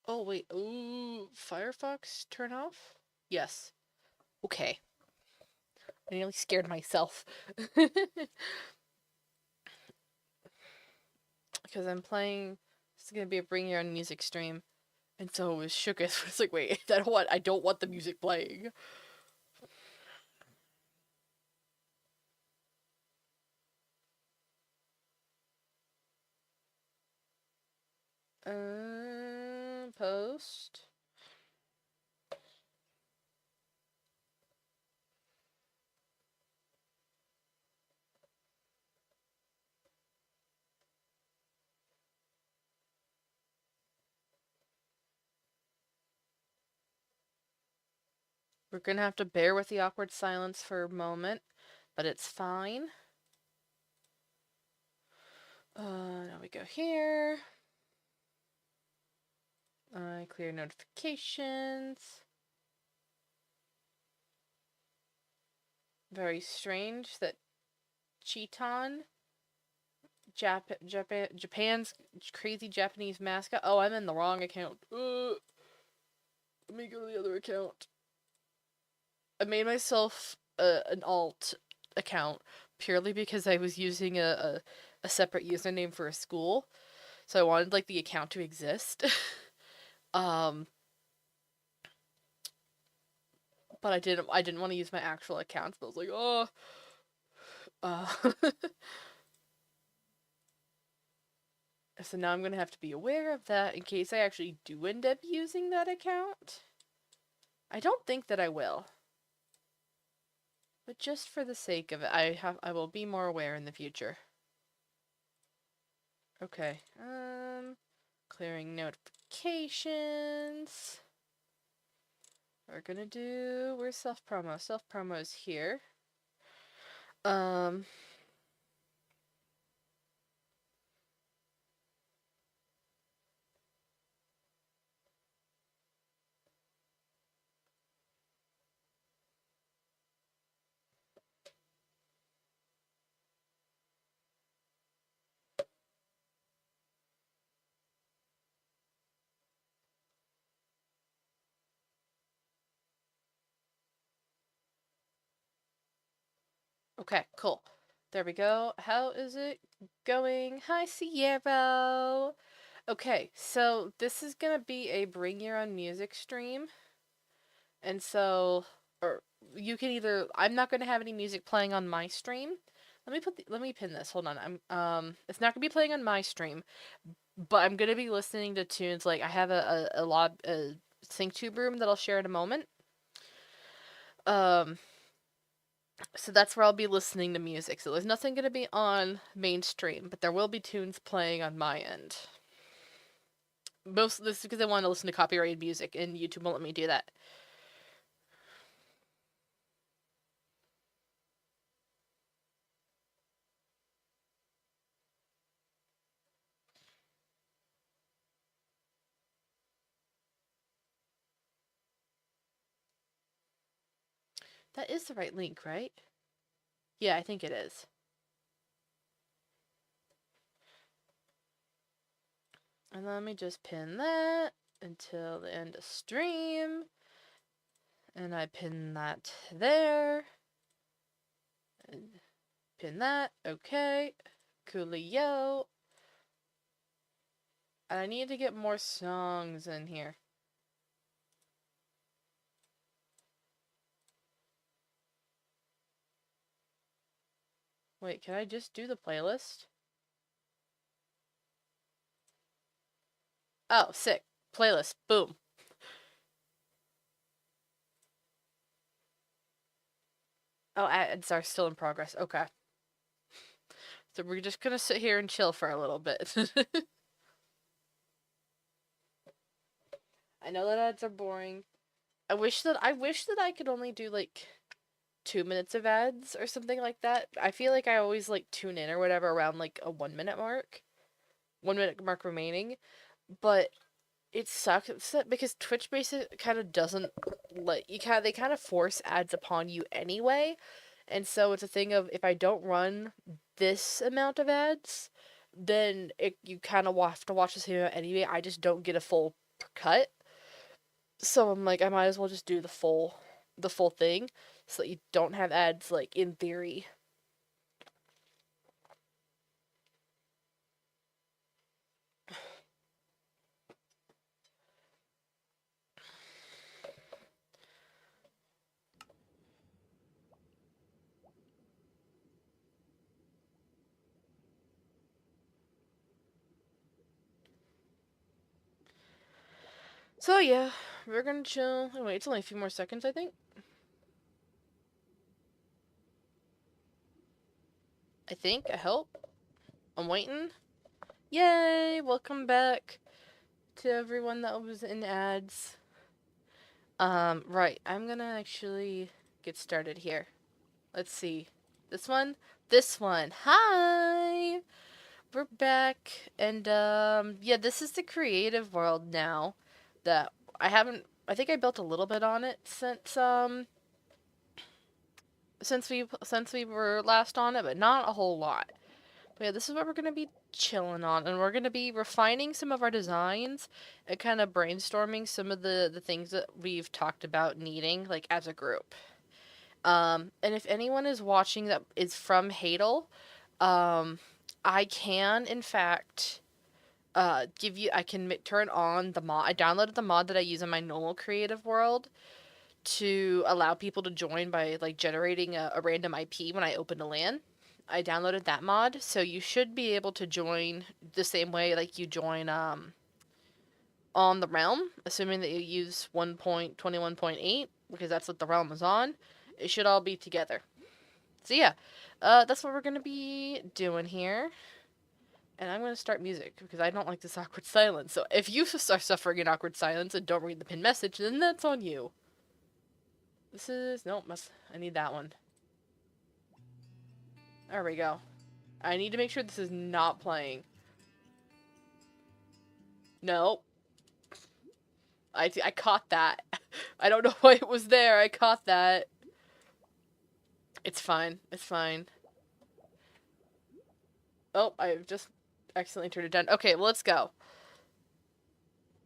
Oh, wait. Ooh, Firefox turn off? Yes. Okay. I nearly scared myself. Because I'm playing. This is gonna be a Bring Your Own Music stream. And so it was shook us. It's like, wait, I don't want the music playing. Post. We're gonna have to bear with the awkward silence for a moment, but it's fine. Now we go here. Clear notifications. Very strange that Cheeton, Japan's crazy Japanese mascot. Oh, I'm in the wrong account. Let me go to the other account. I made myself an alt account purely because I was using a separate username for a school, so I wanted like the account to exist. um, but I didn't want to use my actual account. So I was like, oh, uh. So now I'm gonna have to be aware of that in case I actually do end up using that account. I don't think that I will. But just for the sake of it, I will be more aware in the future. Okay. Clearing notifications. We're gonna do, where's self-promo? Self-promo is here. Okay, cool. There we go. How is it going? Hi, Sierra! Okay, so this is gonna be a Bring Your Own Music stream. And so, or you can either, I'm not gonna have any music playing on my stream. Let me pin this. Hold on. It's not gonna be playing on my stream, but I'm gonna be listening to tunes. Like I have a SyncTube room that I'll share in a moment. Um, so that's where I'll be listening to music. So there's nothing gonna be on mainstream, but there will be tunes playing on my end. Most of this is because I want to listen to copyrighted music, and YouTube won't let me do that. That is the right link, right? Yeah, I think it is. And let me just pin that until the end of stream. And I pin that there. And pin that. Okay. Coolio. And I need to get more songs in here. Wait, can I just do the playlist? Oh, sick. Playlist. Boom. Oh, ads are still in progress. Okay. So we're just gonna sit here and chill for a little bit. I know that ads are boring. I wish that I could only do like 2 minutes of ads or something like that. I feel like I always like tune in or whatever around like a 1 minute mark. 1 minute mark remaining. But it sucks because Twitch basically kind of doesn't let you they kind of force ads upon you anyway. And so it's a thing of if I don't run this amount of ads, then you kind of have to watch the same amount anyway. I just don't get a full per cut. So I'm like, I might as well just do the full thing, so that you don't have ads, like, in theory. So yeah, we're gonna chill. Oh, wait, it's only a few more seconds, I think. I hope. I'm waiting. Yay! Welcome back to everyone that was in ads. Right, I'm gonna actually get started here. Let's see. This one? This one. Hi! We're back, and, yeah, this is the creative world now that I think I built a little bit on it since we were last on it, but not a whole lot. But yeah, this is what we're gonna be chilling on, and we're gonna be refining some of our designs and kind of brainstorming some of the things that we've talked about needing, like, as a group. And if anyone is watching that is from Hadal, I can, in fact, I can turn on the mod. I downloaded the mod that I use in my normal creative world to allow people to join by, like, generating a random IP when I open a LAN. I downloaded that mod, so you should be able to join the same way, like, you join, on the Realm, assuming that you use 1.21.8, because that's what the Realm is on. It should all be together. So yeah, that's what we're gonna be doing here. And I'm gonna start music, because I don't like this awkward silence. So if you are suffering an awkward silence and don't read the pinned message, then that's on you. This is... Nope, I need that one. There we go. I need to make sure this is not playing. No. I caught that. I don't know why it was there. I caught that. It's fine. It's fine. Oh, I've just accidentally turned it down. Okay, let's go.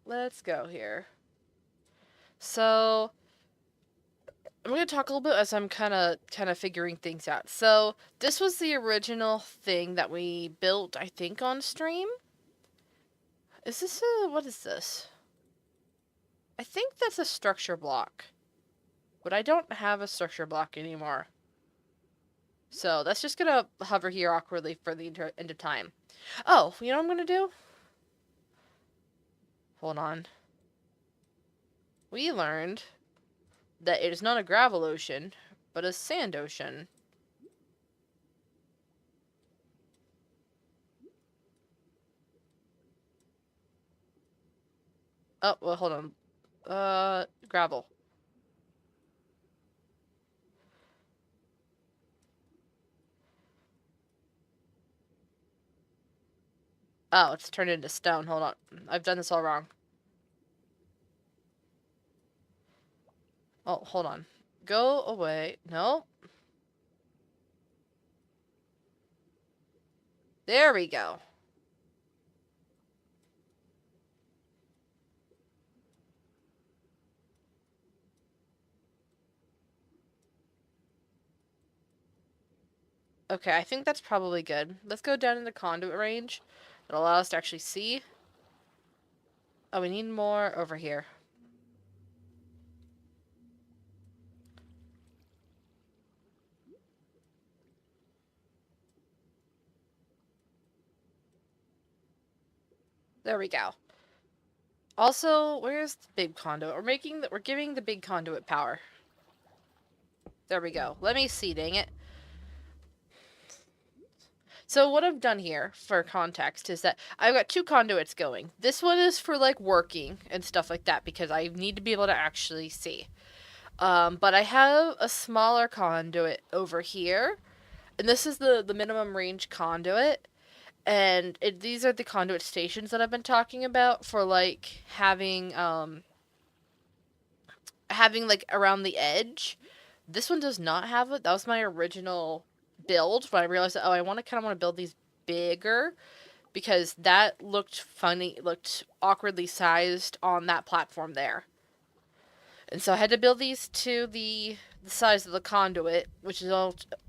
Let's go here. So, I'm going to talk a little bit as I'm kind of figuring things out. So, this was the original thing that we built, I think, on stream. Is this what is this? I think that's a structure block. But I don't have a structure block anymore. So, that's just going to hover here awkwardly for the end of time. Oh, you know what I'm going to do? Hold on. We learned that it is not a gravel ocean, but a sand ocean. Oh, well, hold on. Gravel. Oh, it's turned into stone. Hold on. I've done this all wrong. Oh, hold on. Go away. No. There we go. Okay, I think that's probably good. Let's go down into conduit range. It'll allow us to actually see. Oh, we need more over here. There we go. Also, where's the big conduit? We're giving the big conduit power. There we go. Let me see, dang it. So what I've done here, for context, is that I've got two conduits going. This one is for, like, working and stuff like that, because I need to be able to actually see. But I have a smaller conduit over here, and this is the minimum range conduit. And these are the conduit stations that I've been talking about for, like, having, like, around the edge. This one does not have it. That was my original build, but I realized that, oh, I kind of want to build these bigger, because that looked funny, looked awkwardly sized on that platform there. And so I had to build these to the size of the conduit, which is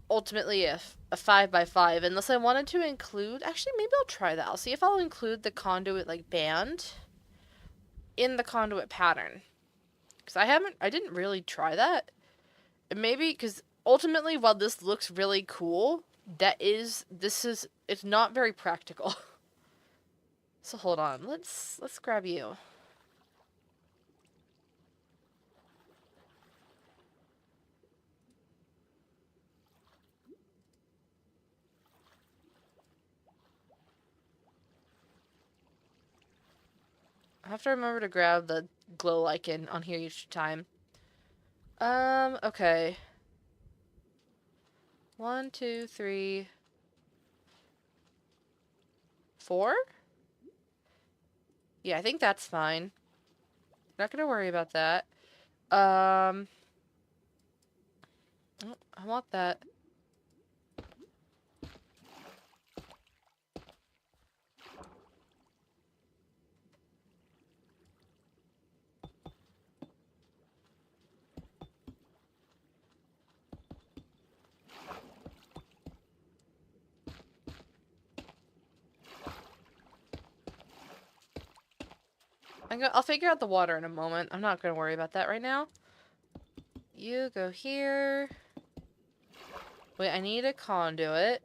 ultimately a 5 by 5. Unless I wanted to include, actually maybe I'll try that. I'll see if I'll include the conduit like band in the conduit pattern. Because I didn't really try that. And maybe, because ultimately while this looks really cool, it's not very practical. So hold on, let's grab you. I have to remember to grab the glow icon on here each time. Okay. 1, 2, 3, 4? Yeah, I think that's fine. Not gonna worry about that. Oh, I want that. I'll figure out the water in a moment. I'm not gonna worry about that right now. You go here. Wait, I need a conduit.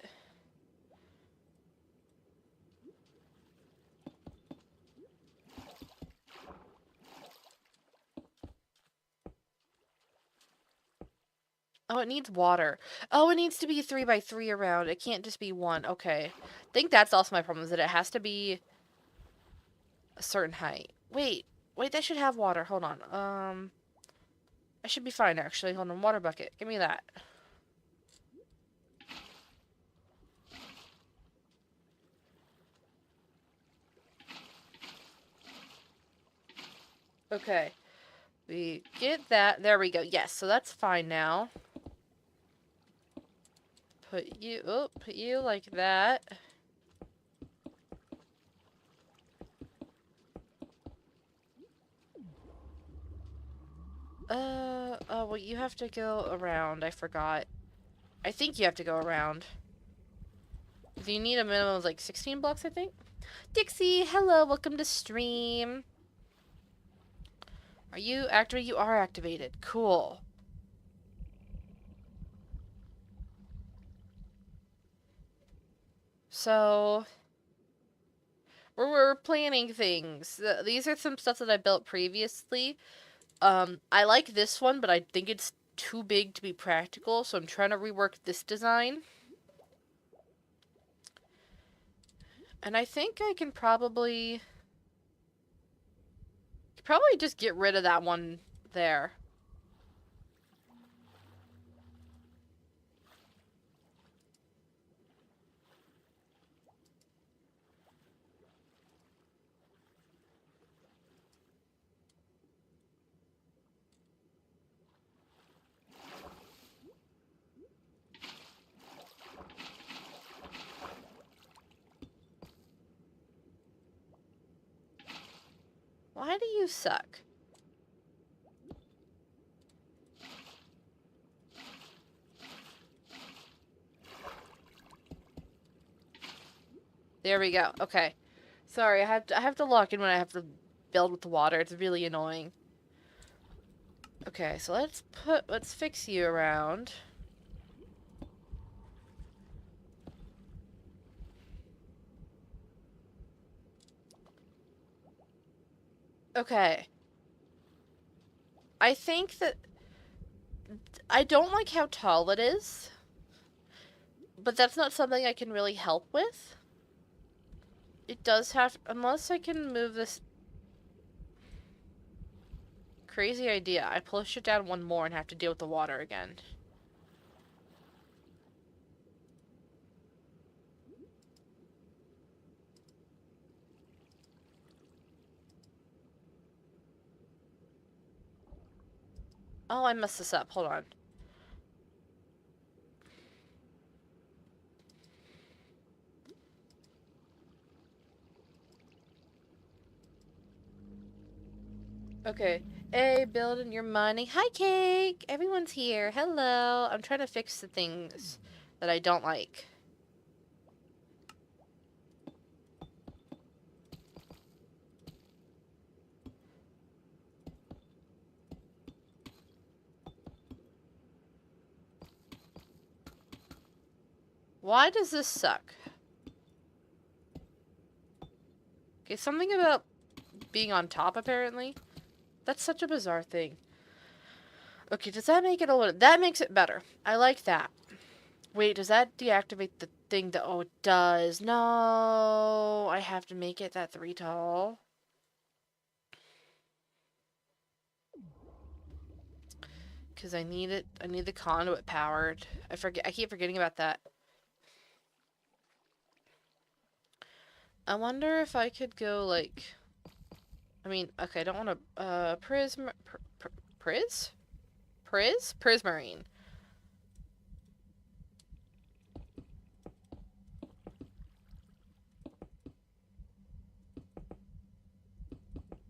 Oh, it needs water. Oh, it needs to be 3 by 3 around. It can't just be one. Okay. I think that's also my problem, is that it has to be a certain height. Wait, that should have water. Hold on. I should be fine, actually. Hold on, water bucket. Give me that. Okay. We get that. There we go. Yes, so that's fine now. Put you like that. Oh, well, you have to go around. I forgot. I think you have to go around. You need a minimum of like 16 blocks, I think. Dixie, hello, welcome to stream. Are you activated? You are activated. Cool. So, we're planning things. These are some stuff that I built previously. I like this one, but I think it's too big to be practical, so I'm trying to rework this design. And I think I can probably just get rid of that one there. Why do you suck? There we go. Okay. Sorry, I have to lock in when I have to build with the water. It's really annoying. Okay, so let's fix you around. Okay. I think that I don't like how tall it is, but that's not something I can really help with. It does have, unless I can move this crazy idea. I push it down one more and have to deal with the water again. Oh, I messed this up. Hold on. Okay. A, building your money. Hi, Cake! Everyone's here. Hello. I'm trying to fix the things that I don't like. Why does this suck? Okay, something about being on top, apparently. That's such a bizarre thing. Okay, does that make it a little... That makes it better. I like that. Wait, does that deactivate the thing that... Oh, it does. No! I have to make it that 3 tall. Because I need it. I need the conduit powered. I keep forgetting about that. I wonder if I could go, like... I mean, okay, I don't want to... Prismarine.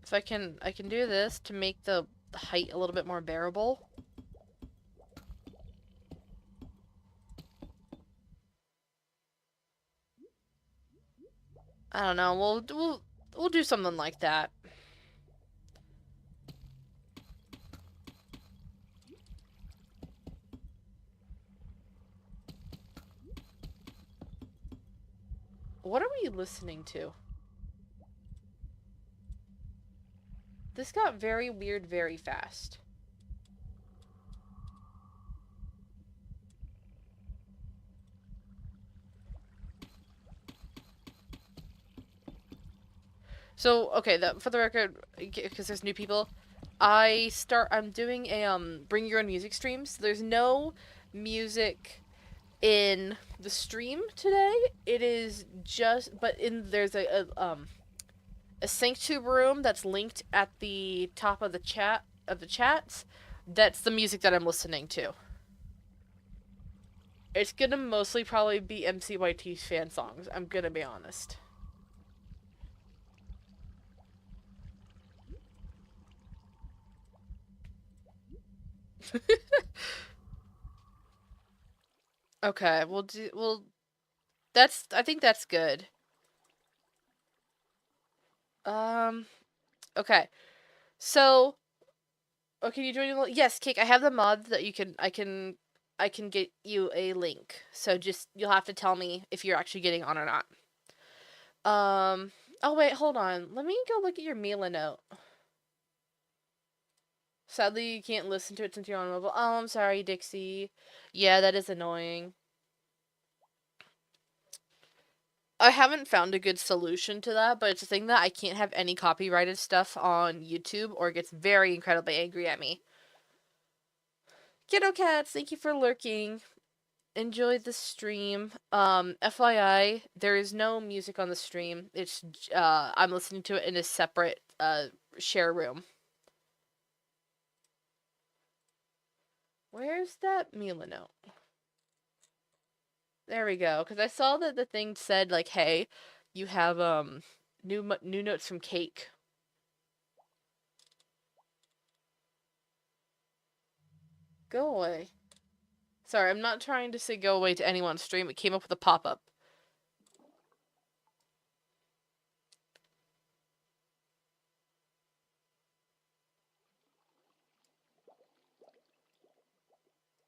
If I can do this to make the height a little bit more bearable. I don't know. We'll do something like that. What are we listening to? This got very weird very fast. So, okay, for the record, because there's new people, I'm doing a, bring your own music streams. There's no music in the stream today. It is just, but there's a SyncTube room that's linked at the top of the chats. That's the music that I'm listening to. It's gonna mostly probably be MCYT's fan songs, I'm gonna be honest. Okay, I think that's good. Okay. So, okay, you join? Yes, Cake. I have the mod that I can get you a link. So you'll have to tell me if you're actually getting on or not. Oh wait, hold on. Let me go look at your Mila note. Sadly, you can't listen to it since you're on mobile. Oh, I'm sorry, Dixie. Yeah, that is annoying. I haven't found a good solution to that, but it's a thing that I can't have any copyrighted stuff on YouTube or it gets very incredibly angry at me. Kiddo Cats, thank you for lurking. Enjoy the stream. FYI, there is no music on the stream. It's, I'm listening to it in a separate, share room. Where's that Mila note? There we go. Because I saw that the thing said, like, hey, you have, new notes from Cake. Go away. Sorry, I'm not trying to say go away to anyone's stream. It came up with a pop-up.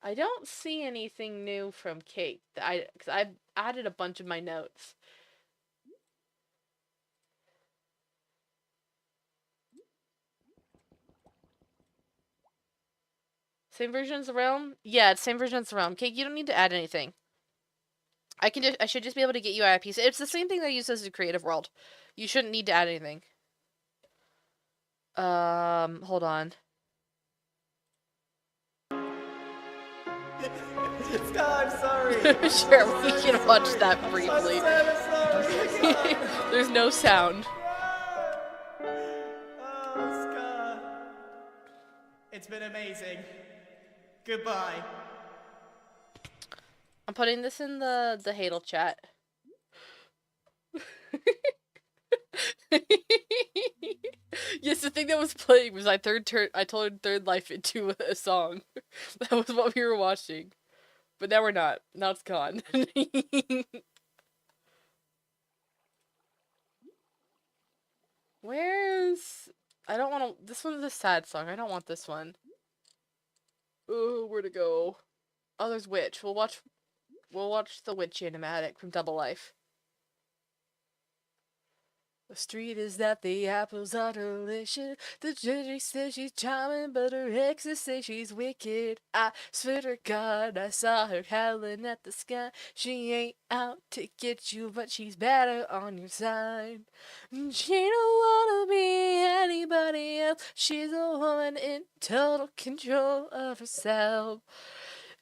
I don't see anything new from Cake. Because I've added a bunch of my notes. Same version as the realm? Yeah, it's same version as the realm. Cake, you don't need to add anything. I should just be able to get you IPs. It's the same thing that I use as a creative world. You shouldn't need to add anything. Hold on. Scott, I'm sorry. Sure, we can watch that briefly. I'm sorry. There's no sound. Oh, Scott. It's been amazing. Goodbye. I'm putting this in the Hadal chat. Yes, the thing that was playing was I told Third Life into a song. That was what we were watching. But now we're not. Now it's gone. Where's... I don't want to... This one's a sad song. I don't want this one. Oh, where to go? Oh, there's Witch. We'll watch the Witch animatic from Double Life. The street is that the apples are delicious. The judge says she's charming, but her exes say she's wicked. I swear to God, I saw her howling at the sky. She ain't out to get you, but she's better on your side. She don't wanna be anybody else. She's a woman in total control of herself.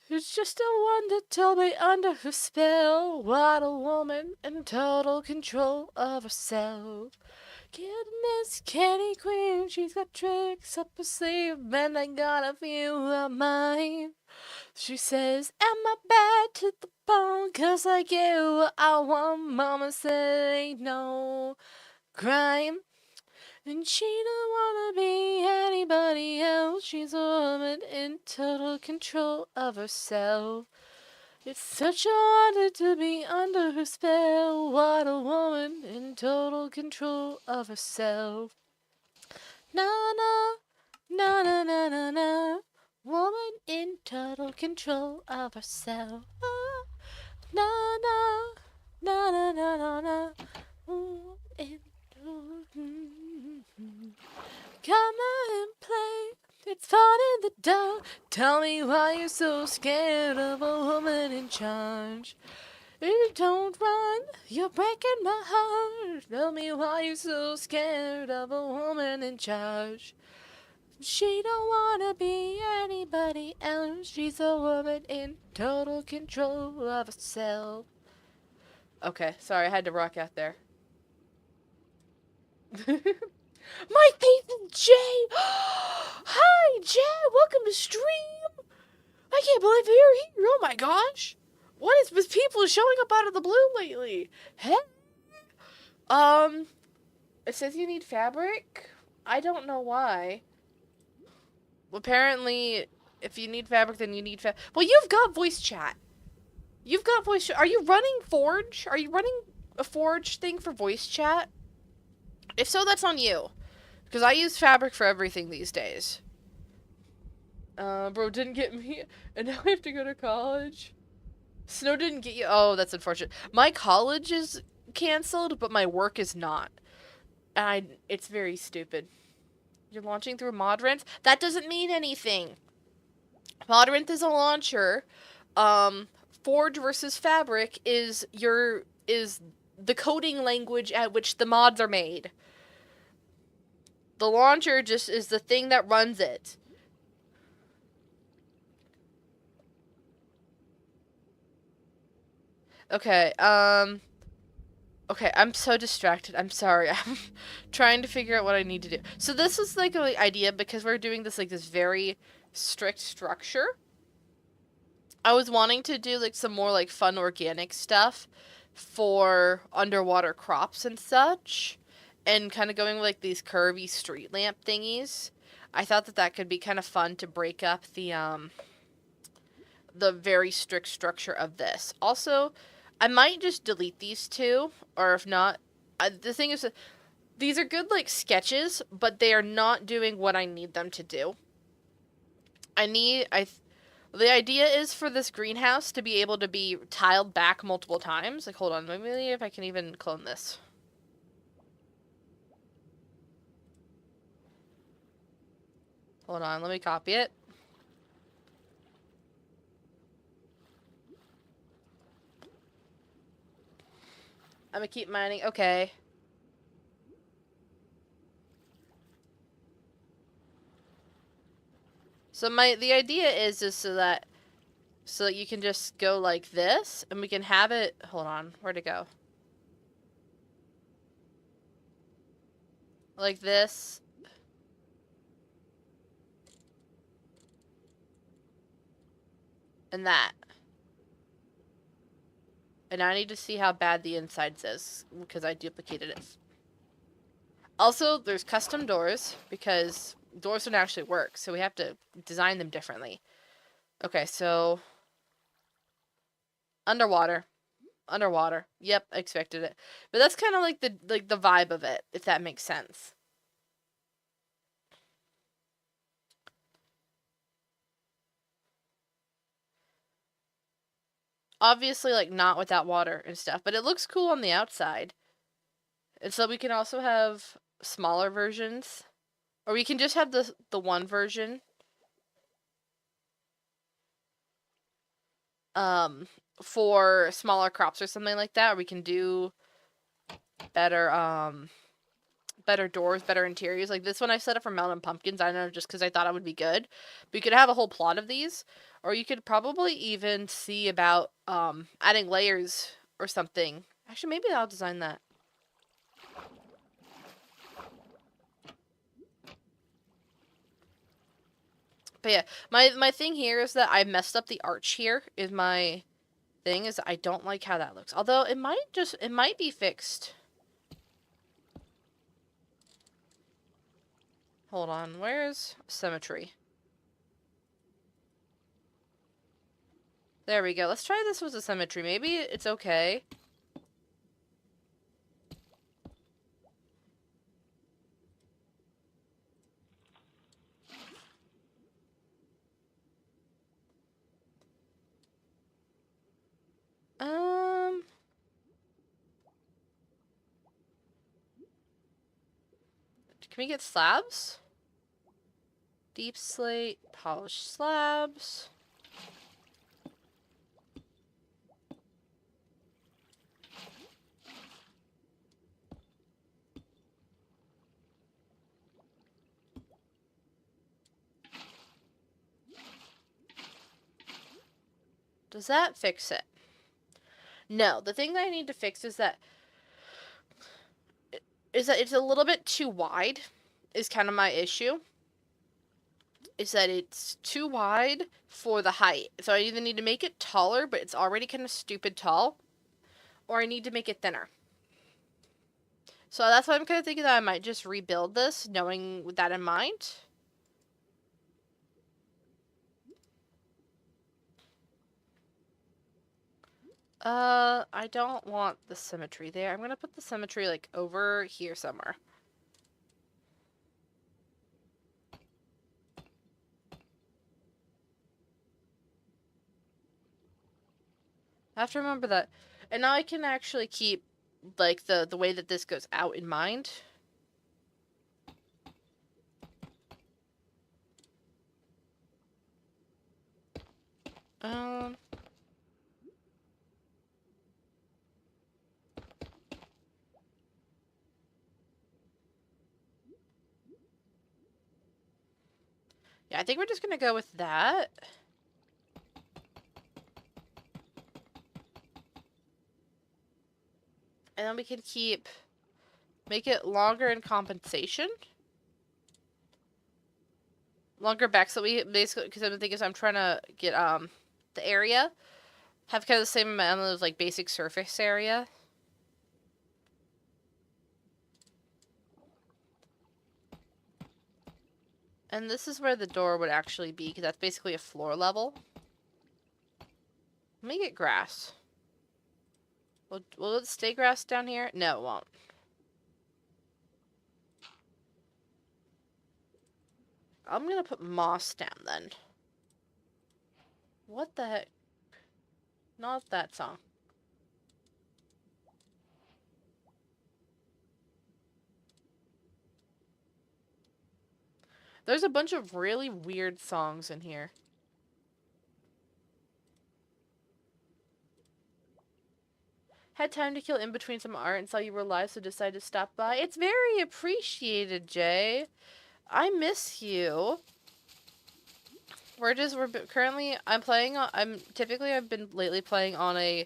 It's just a wonder to be under her spell. What a woman in total control of herself. Goodness, Candy Queen, she's got tricks up her sleeve, and I got a few of mine. She says, am I bad to the bone? 'Cause I get what I want. Mama said ain't no crime. And she don't wanna be anybody else. She's a woman in total control of herself. It's such a wonder to be under her spell. What a woman in total control of herself. Na na, na na na na na. Woman in total control of herself. Na na, na na na na na. Woman in come out and play. It's fun in the dark. Tell me why you're so scared of a woman in charge. You don't run, you're breaking my heart. Tell me why you're so scared of a woman in charge. She don't wanna be anybody else. She's a woman in total control of herself. Okay, sorry, I had to rock out there. My faithful Jay! Hi, Jay! Welcome to stream! I can't believe you're here! Oh my gosh! What is with people showing up out of the blue lately? Hey? It says you need fabric? I don't know why. Apparently, if you need fabric, then you need well, you've got voice chat. You've got voice chat. Are you running Forge? Are you running a Forge thing for voice chat? If so, that's on you. Because I use fabric for everything these days. Bro didn't get me, and now I have to go to college. Snow didn't get you. Oh, that's unfortunate. My college is canceled, but my work is not. And it's very stupid. You're launching through Modrinth? That doesn't mean anything. Modrinth is a launcher. Forge versus Fabric is the coding language at which the mods are made. The launcher just is the thing that runs it. Okay, okay, I'm so distracted. I'm sorry. I'm trying to figure out what I need to do. So this is like an idea because we're doing this like this very strict structure. I was wanting to do like some more like fun organic stuff for underwater crops and such, and kind of going with like these curvy street lamp thingies. I thought that could be kind of fun to break up the very strict structure of this. Also, I might just delete these two, or if not, the thing is, these are good like sketches, but they are not doing what I need them to do. The idea is for this greenhouse to be able to be tiled back multiple times. Like, hold on, let me see if I can even clone this. Hold on, let me copy it. I'm gonna keep mining. Okay. So the idea is so that you can just go like this, and we can have it. Hold on, where'd it go? Like this. And that. And I need to see how bad the insides is, because I duplicated it. Also, there's custom doors because doors don't actually work, so we have to design them differently. Okay, so underwater. Underwater. Yep, I expected it. But that's kind of like the vibe of it, if that makes sense. Obviously, like, not without water and stuff, but it looks cool on the outside. And so we can also have smaller versions, or we can just have the one version. Um, for smaller crops or something like that, or we can do better better doors, better interiors. Like this one I set up for melon pumpkins. I don't know, just because I thought it would be good. But you could have a whole plot of these, or you could probably even see about adding layers or something. Actually, maybe I'll design that. But yeah, my thing here is that I messed up the arch here. Is my thing is I don't like how that looks. Although it might be fixed. Hold on, where's symmetry? There we go. Let's try this with the symmetry. Maybe it's okay. Um, can we get slabs? Deep slate, polished slabs. Does that fix it? No, the thing that I need to fix is that it's a little bit too wide. Is kind of my issue. Is that it's too wide for the height. So I either need to make it taller, but it's already kind of stupid tall, or I need to make it thinner. So that's why I'm kind of thinking that I might just rebuild this, knowing with that in mind. I don't want the symmetry there. I'm gonna put the symmetry, like, over here somewhere. I have to remember that. And now I can actually keep, like, the way that this goes out in mind. Um... Yeah, I think we're just gonna go with that. And then we can make it longer in compensation. Longer back, so we basically, because the thing is I'm trying to get, the area, have kind of the same amount of, like, basic surface area. And this is where the door would actually be, because that's basically a floor level. Let me get grass. Will it stay grass down here? No, it won't. I'm gonna put moss down then. What the heck? Not that song. There's a bunch of really weird songs in here. Had time to kill in between some art and saw you were live, so decided to stop by. It's very appreciated, Jay. I miss you. We're currently, I've been lately playing on a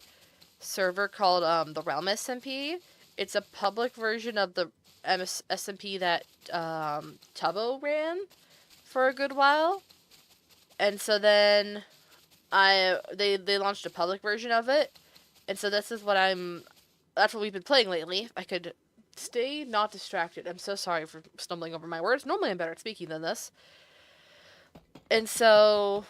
server called, the Realm SMP. It's a public version of the SMP that, Tubbo ran for a good while. And so then they launched a public version of it. And so that's what we've been playing lately. I could Stay not distracted. I'm so sorry for stumbling over my words. Normally I'm better at speaking than this. And so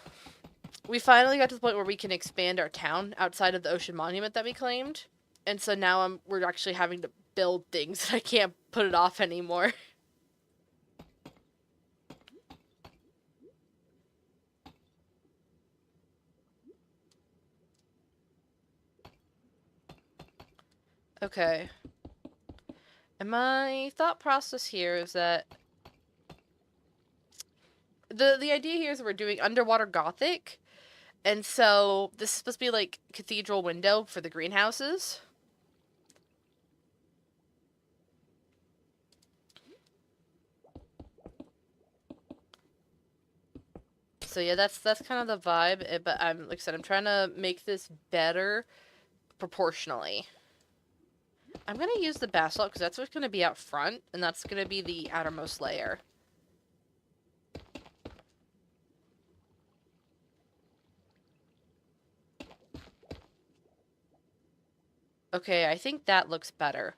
we finally got to the point where we can expand our town outside of the ocean monument that we claimed. And so now we're actually having to build things and I can't put it off anymore. Okay. And my thought process here is that the idea here is that we're doing underwater gothic. And so this is supposed to be like cathedral window for the greenhouses. So yeah, that's kind of the vibe. But like I said, I'm trying to make this better proportionally. I'm gonna use the basalt because that's what's gonna be out front, and that's gonna be the outermost layer. Okay, I think that looks better.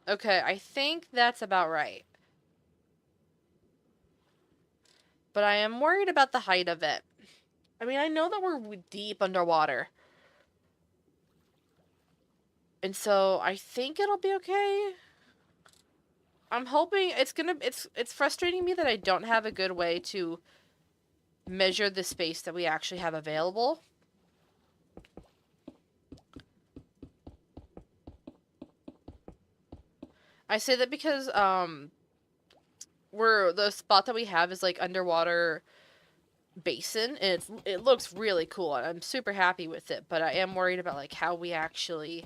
Okay, I think that's about right. But I am worried about the height of it. I mean, I know that we're deep underwater. And so I think it'll be okay. I'm hoping it's frustrating me that I don't have a good way to measure the space that we actually have available. I say that because the spot that we have is like underwater basin and it looks really cool and I'm super happy with it, but I am worried about like how we actually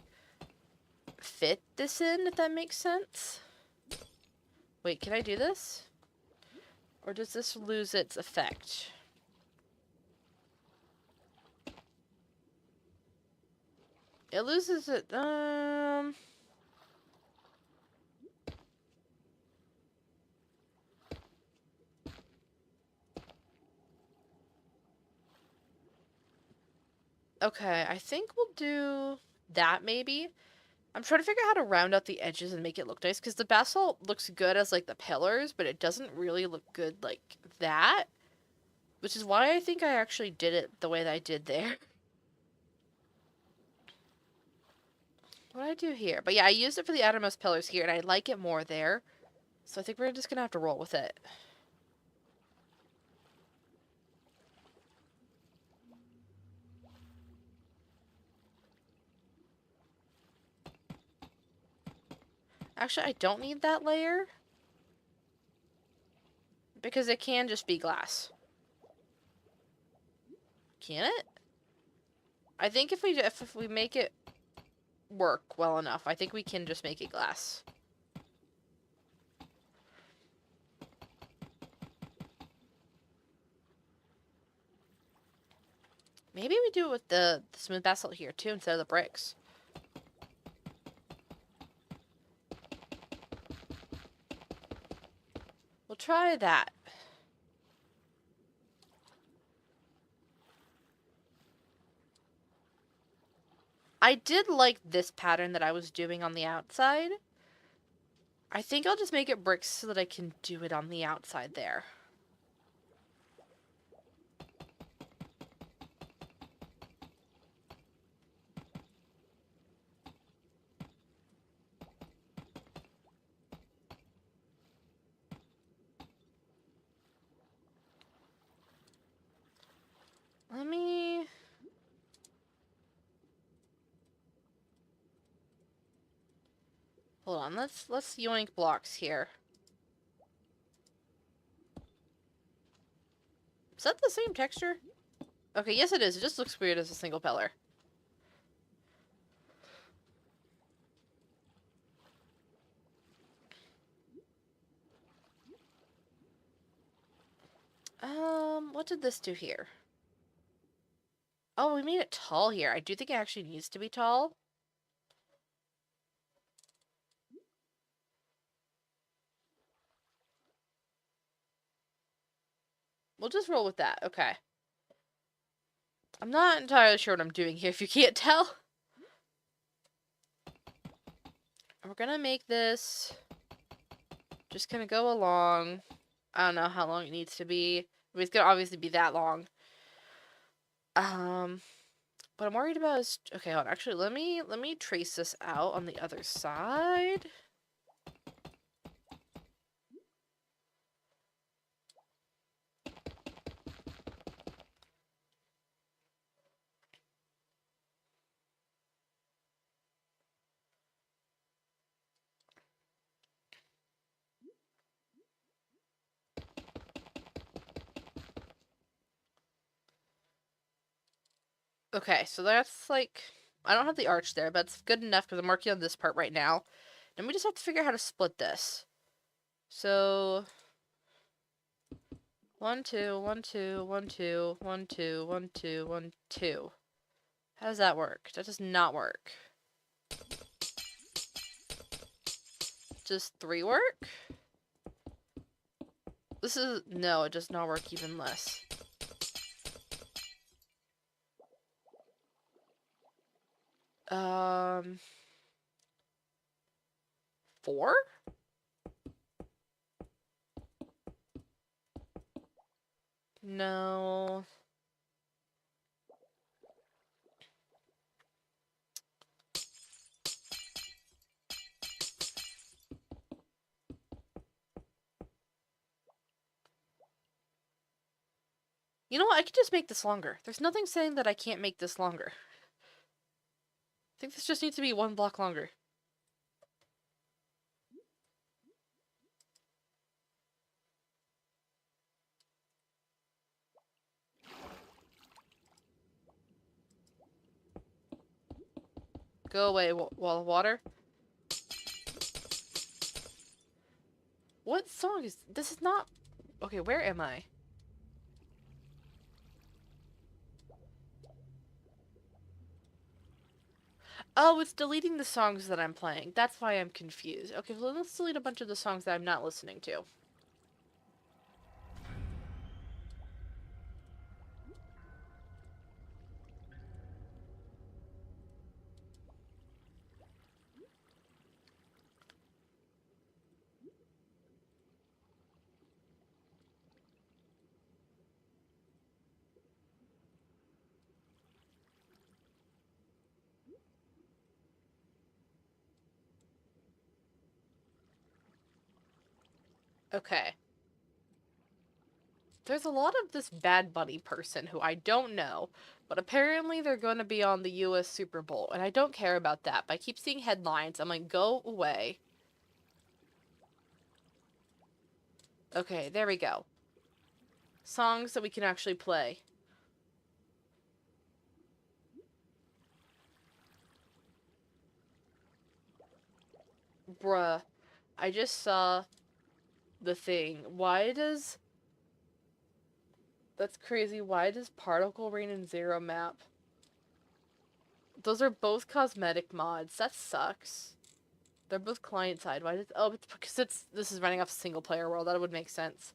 fit this in, if that makes sense. Wait, can I do this? Or does this lose its effect? It loses it, okay, I think we'll do that maybe. I'm trying to figure out how to round out the edges and make it look nice, because the basalt looks good as, like, the pillars, but it doesn't really look good like that. Which is why I think I actually did it the way that I did there. What did I do here? But yeah, I used it for the outermost pillars here, and I like it more there. So I think we're just gonna have to roll with it. Actually, I don't need that layer, because it can just be glass. Can it? I think if we make it work well enough, I think we can just make it glass. Maybe we do it with the smooth basalt here too instead of the bricks. We'll try that. I did like this pattern that I was doing on the outside. I think I'll just make it bricks so that I can do it on the outside there. Let me... Hold on, let's yoink blocks here. Is that the same texture? Okay, yes it is. It just looks weird as a single pillar. What did this do here? Oh, we made it tall here. I do think it actually needs to be tall. We'll just roll with that. Okay. I'm not entirely sure what I'm doing here, if you can't tell. We're gonna make this just gonna go along. I don't know how long it needs to be. I mean, it's gonna obviously be that long. What I'm worried about is okay. Hold on. Actually, let me trace this out on the other side. Okay, so that's like I don't have the arch there, but it's good enough because I'm working on this part right now. Then we just have to figure out how to split this. So 1 2 1 2 1 2 1 2 1 2 1 2. How does that work? That does not work. Does 3 work? This is no, it does not work even less. Um 4? No. You know what? I could just make this longer. There's nothing saying that I can't make this longer. I think this just needs to be 1 block longer. Go away, wall of water. What song is this? Is not okay. Where am I? Oh, it's deleting the songs that I'm playing. That's why I'm confused. Okay, well, let's delete a bunch of the songs that I'm not listening to. Okay. There's a lot of this Bad Bunny person who I don't know, but apparently they're going to be on the US Super Bowl, and I don't care about that, but I keep seeing headlines. I'm like, go away. Okay, there we go. Songs that we can actually play. Bruh, I just saw the thing. Why does... That's crazy. Why does Particle Rain and Zero map? Those are both cosmetic mods. That sucks. They're both client side. Why did... Oh, it's because this is running off a single player world. That would make sense.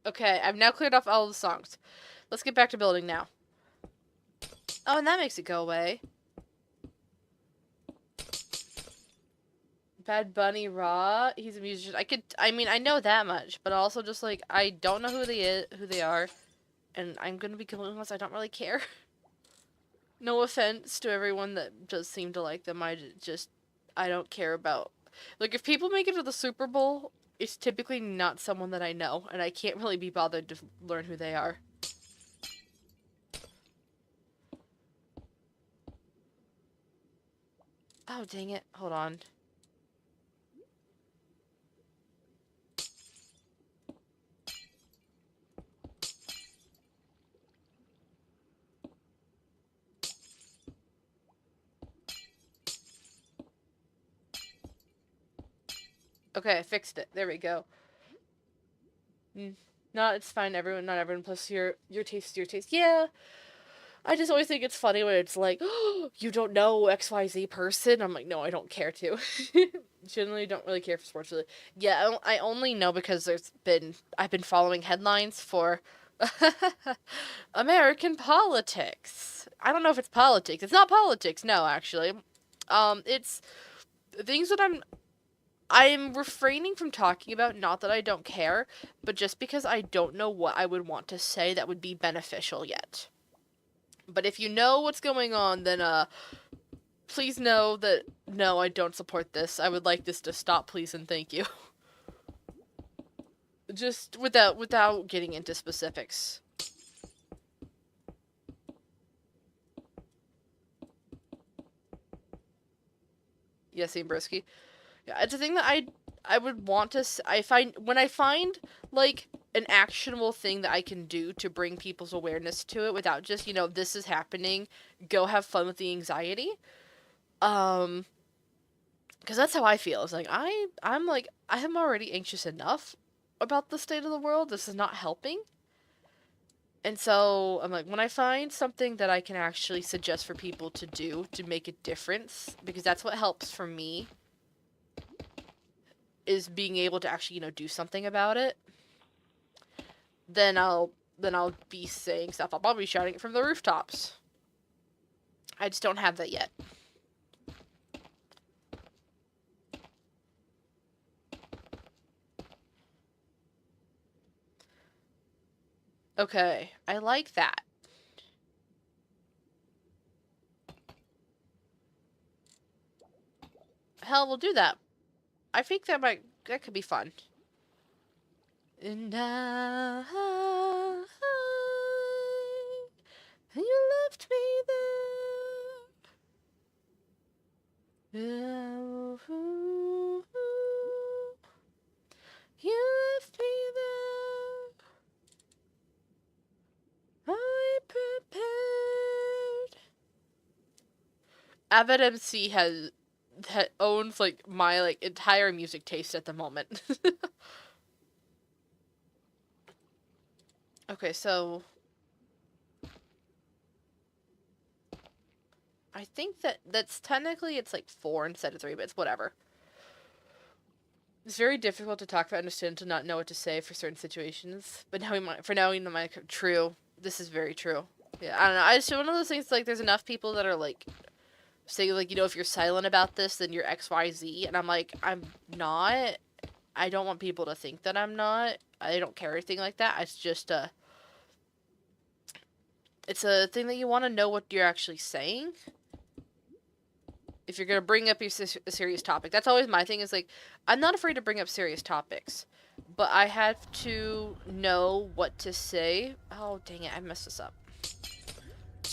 Okay, I've now cleared off all the songs. Let's get back to building now. Oh, and that makes it go away. Bad Bunny Raw. He's a musician. I mean, I know that much, but also just like I don't know who they are, and I'm gonna be completely honest. I don't really care. No offense to everyone that does seem to like them. I don't care about. Like if people make it to the Super Bowl, it's typically not someone that I know, and I can't really be bothered to learn who they are. Oh dang it! Hold on. Okay, I fixed it. There we go. Mm. Not, it's fine, not everyone, plus your taste is your taste. Yeah, I just always think it's funny when it's like, oh, you don't know XYZ person. I'm like, no, I don't care to. Generally, don't really care for sports. Really, yeah, I only know because I've been following headlines for American politics. I don't know if it's politics. It's not politics. No, actually, it's things that I'm refraining from talking about. Not that I don't care, but just because I don't know what I would want to say that would be beneficial yet. But if you know what's going on, then please know that no, I don't support this. I would like this to stop, please and thank you. Just without getting into specifics. Yes, Ian. Yeah, it's a thing that I would want to. I find when I find like an actionable thing that I can do to bring people's awareness to it without just this is happening. Go have fun with the anxiety. Um, because that's how I feel. It's like I'm like I am already anxious enough about the state of the world. This is not helping. And so I'm like, when I find something that I can actually suggest for people to do to make a difference, because that's what helps for me, is being able to actually, do something about it, then I'll be saying stuff. I'll probably be shouting it from the rooftops. I just don't have that yet. Okay, I like that. Hell, we'll do that. I think that could be fun. And you left me there. You left me there. I prepared. Avid MC that owns like my entire music taste at the moment. Okay, so I think that's technically it's like 4 instead of 3, but it's whatever. It's very difficult to talk about understand to not know what to say for certain situations. But now we might true. This is very true. Yeah, I don't know. I just one of those things like there's enough people that are like saying like if you're silent about this then you're XYZ, and I'm like I'm not. I don't want people to think that I'm not. I don't care anything like that. It's just it's a thing that you want to know what you're actually saying. If you're gonna bring up a serious topic, that's always my thing. Is like, I'm not afraid to bring up serious topics, but I have to know what to say. Oh dang it, I messed this up.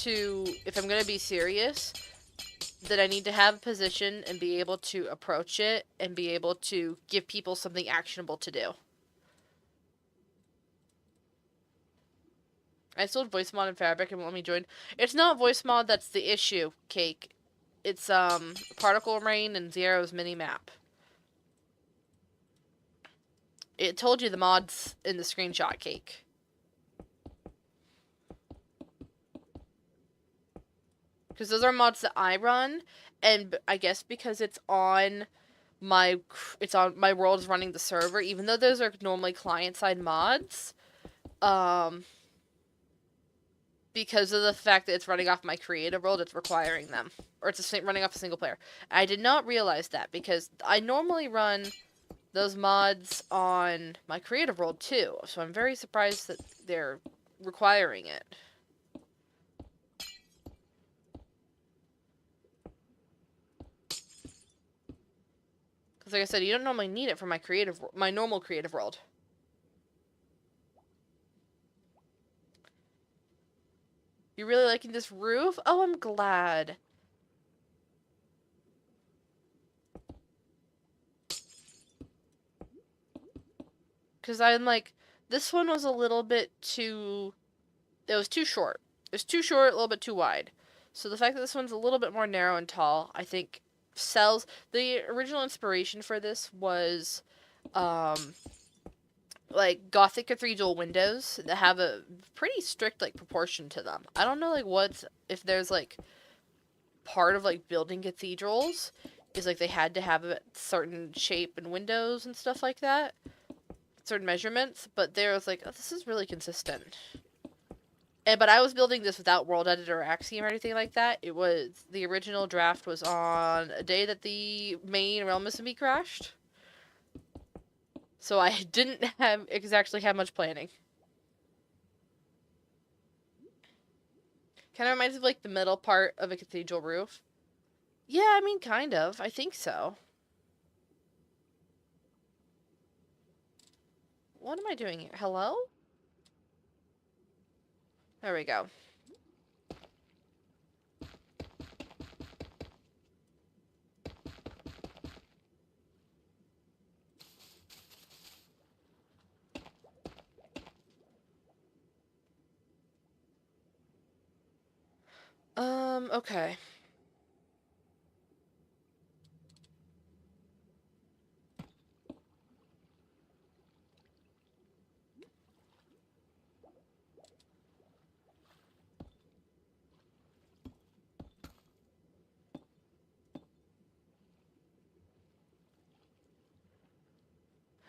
If I'm gonna be serious, then I need to have a position and be able to approach it and be able to give people something actionable to do. I installed voice mod in Fabric and won't let me join. It's not voice mod that's the issue, Cake. It's Particle Rain and Zero's mini map. It told you the mods in the screenshot, Cake. Because those are mods that I run, and I guess because it's on my world is running the server, even though those are normally client-side mods, because of the fact that it's running off my creative world, it's requiring them. Or it's running off a single player. I did not realize that, because I normally run those mods on my creative world too, so I'm very surprised that they're requiring it. Because like I said, you don't normally need it for my normal creative world. You really liking this roof? Oh, I'm glad. Because I'm like, this one was a little bit too... It was too short. It was too short, a little bit too wide. So the fact that this one's a little bit more narrow and tall, I think, sells... The original inspiration for this was, like Gothic cathedral windows that have a pretty strict like proportion to them. I don't know like what's if there's like part of like building cathedrals is like they had to have a certain shape and windows and stuff like that, certain measurements, but there was like, oh, this is really consistent. And but I was building this without World Editor or Axiom or anything like that. It was the original draft was on a day that the main Realm SMP crashed. So I didn't have exactly have much planning. Kind of reminds me of like the middle part of a cathedral roof. Yeah, I mean, kind of. I think so. What am I doing here? Hello? There we go. Okay.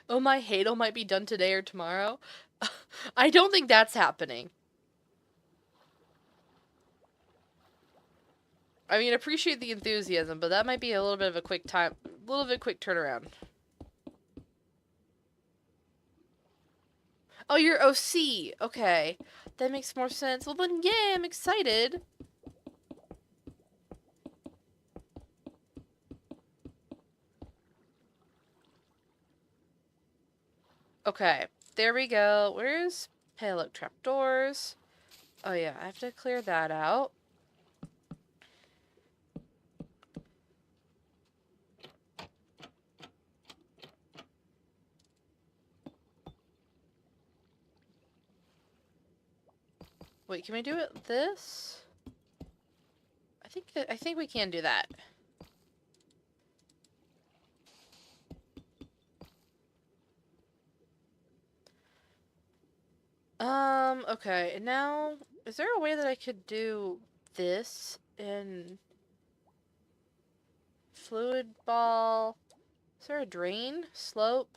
Oh, my Hadal might be done today or tomorrow. I don't think that's happening. I mean, appreciate the enthusiasm, but that might be a little bit of a quick time, a little bit quick turnaround. Oh, you're OC. Okay. That makes more sense. Well, then, yeah, I'm excited. Okay. There we go. Where's Pale trapdoors? Oh, yeah, I have to clear that out. Wait, can we do it this? I think we can do that. Okay, and now, is there a way that I could do this in fluid ball? Is there a drain? Slope,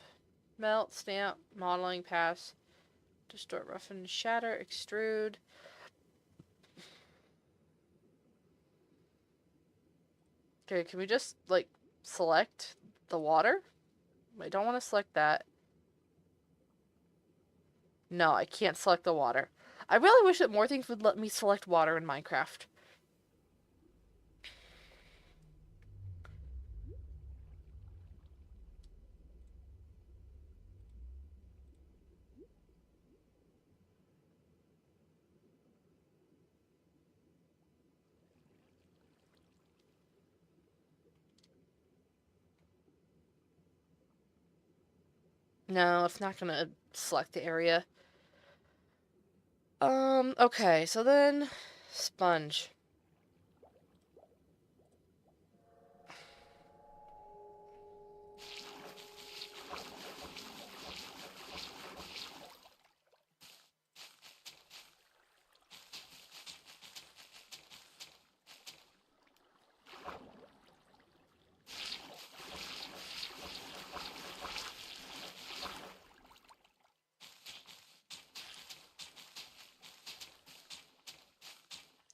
melt, stamp, modeling, pass, distort, roughen, shatter, extrude. Okay, can we just, like, select the water? I don't want to select that. No, I can't select the water. I really wish that more things would let me select water in Minecraft. No, it's not gonna select the area. Okay, so then sponge.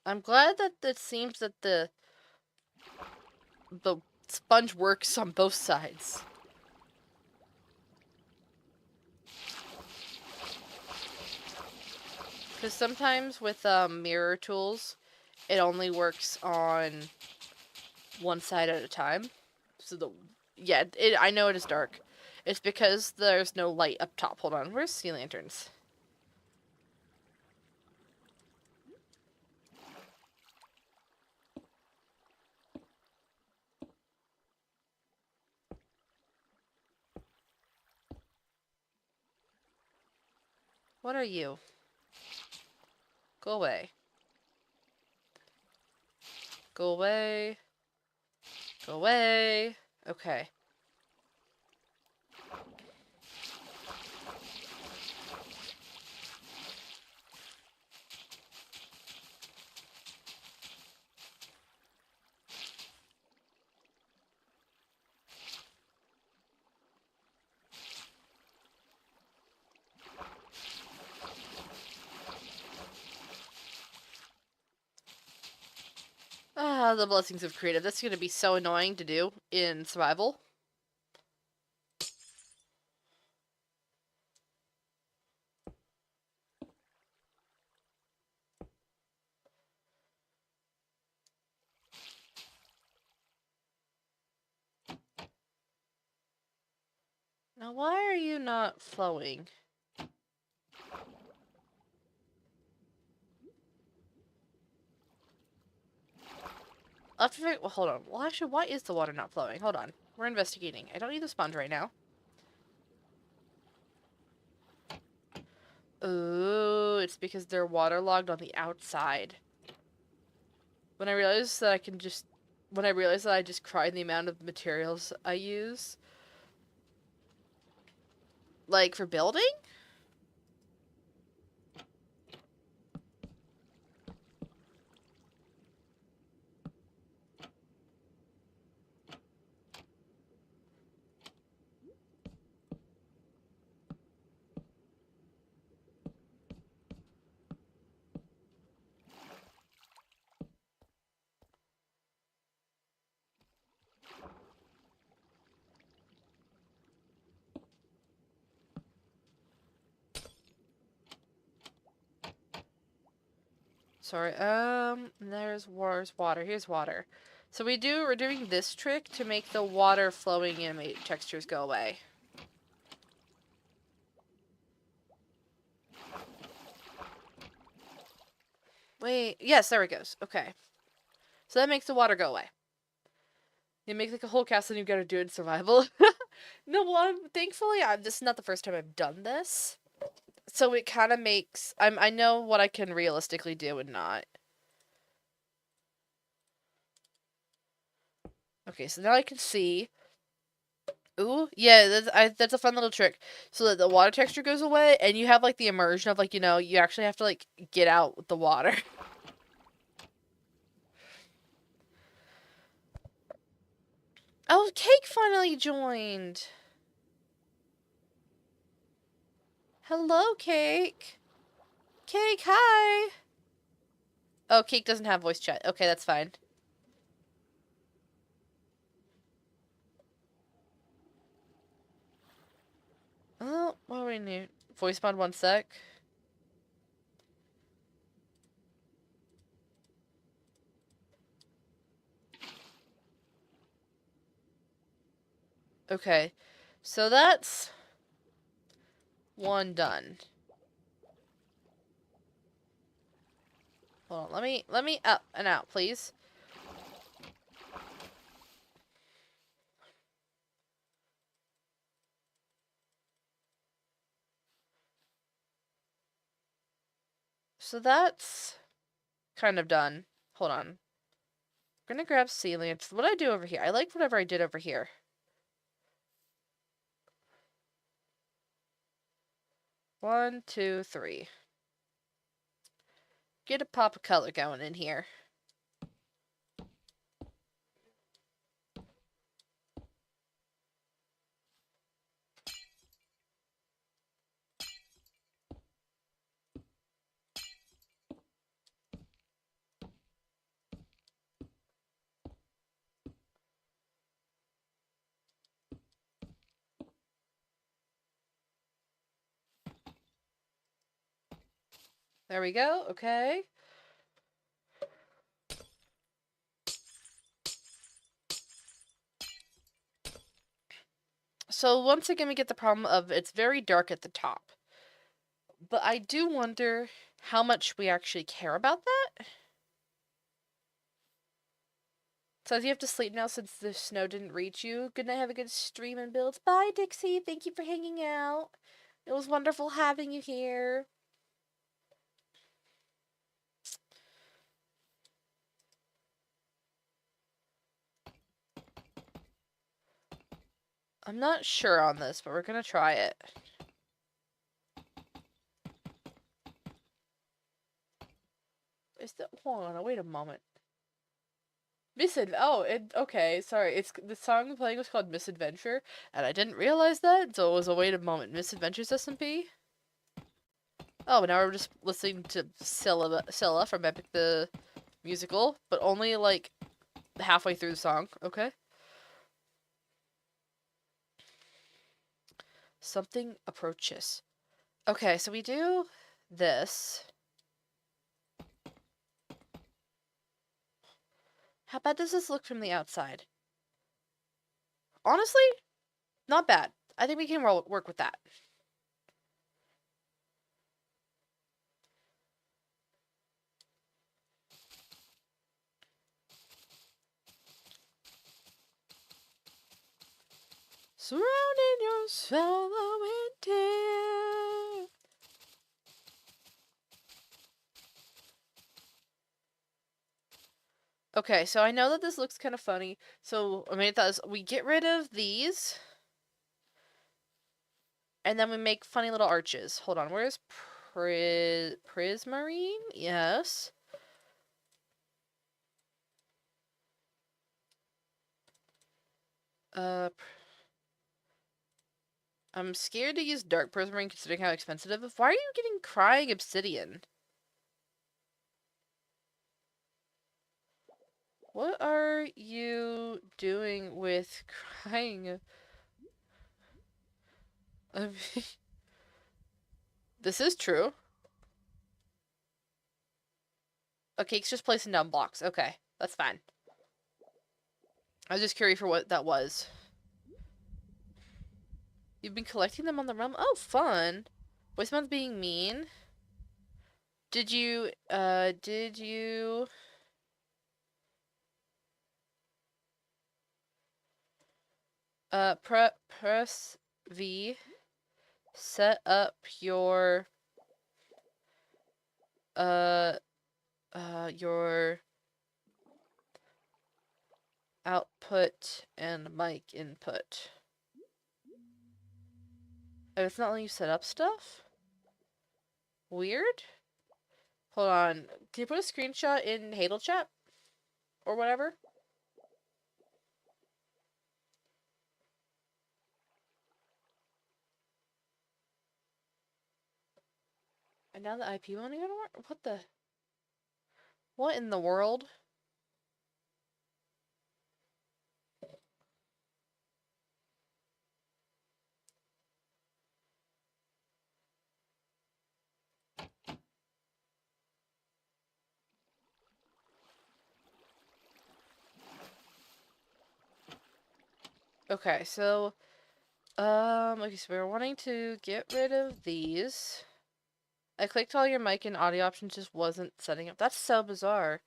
I'm glad that it seems that the sponge works on both sides. Because sometimes with mirror tools, it only works on one side at a time. So yeah, I know it is dark. It's because there's no light up top. Hold on, where's sea lanterns? What are you? Go away. Go away. Go away. Okay. Ah, the blessings of creative. That's gonna be so annoying to do in survival. Now, why are you not flowing? I'll have to figure. Well, hold on. Well, actually, why is the water not flowing? Hold on. We're investigating. I don't need the sponge right now. Oh, it's because they're waterlogged on the outside. When I realized that I just cried the amount of materials I use, like for building. Sorry. There's water. Here's water. So we're doing this trick to make the water flowing animate textures go away. Wait, yes, there it goes. Okay. So that makes the water go away. You make like a whole castle and you gotta do it in survival. No, well, thankfully, this is not the first time I've done this. So it kind of makes, I know what I can realistically do and not. Okay, so now I can see. Ooh, yeah, that's a fun little trick. So that the water texture goes away, and you have, like, the immersion of, like, you actually have to, like, get out with the water. Oh, Cake finally joined! Hello, Cake! Cake, hi! Oh, Cake doesn't have voice chat. Okay, that's fine. Oh, what do we need? Voice mod 1 sec. Okay, so that's one done. Hold on, let me up and out, please. So that's kind of done. Hold on. I'm gonna grab sealants. What did I do over here? I like whatever I did over here. 1, 2, 3. Get a pop of color going in here. There we go. Okay. So once again, we get the problem of it's very dark at the top. But I do wonder how much we actually care about that. Says you have to sleep now since the snow didn't reach you. Good night, have a good stream and builds. Bye, Dixie. Thank you for hanging out. It was wonderful having you here. I'm not sure on this, but we're gonna try it. Is that? Hold on, wait a moment. Okay, sorry. It's the song playing was called Misadventure, and I didn't realize that, so it was a wait a moment. Misadventures SMP. Oh, now we're just listening to Scylla from Epic the musical, but only like halfway through the song, okay? Something approaches. Okay, so we do this. How bad does this look from the outside? Honestly, not bad. I think we can work with that. Surrounding yourself with tears. Okay, so I know that this looks kind of funny. So I made that we get rid of these, and then we make funny little arches. Hold on, where's Prismarine? Yes. I'm scared to use dark prismarine considering how expensive it is. Why are you getting crying obsidian? What are you doing with crying? I mean, this is true. Okay, it's just placing down blocks. Okay, that's fine. I was just curious for what that was. You've been collecting them on the realm? Oh, fun. Voiceman's being mean. Did you, press V, set up your, your output and mic input. Oh, it's not letting you set up stuff? Weird? Hold on. Can you put a screenshot in Hadal chat? Or whatever? And now the IP won't even work? What the? What in the world? Okay, so, okay, so we're wanting to get rid of these. I clicked all your mic and audio options, just wasn't setting up. That's so bizarre.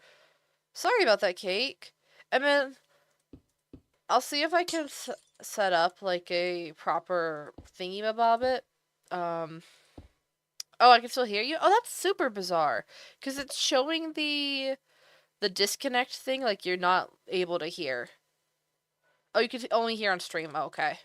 Sorry about that, Cake. I mean, I'll see if I can set up, like, a proper thingy-mabobbit. Oh, I can still hear you? Oh, that's super bizarre. Because it's showing the disconnect thing, like you're not able to hear. Oh, you can only hear on stream. Oh, okay.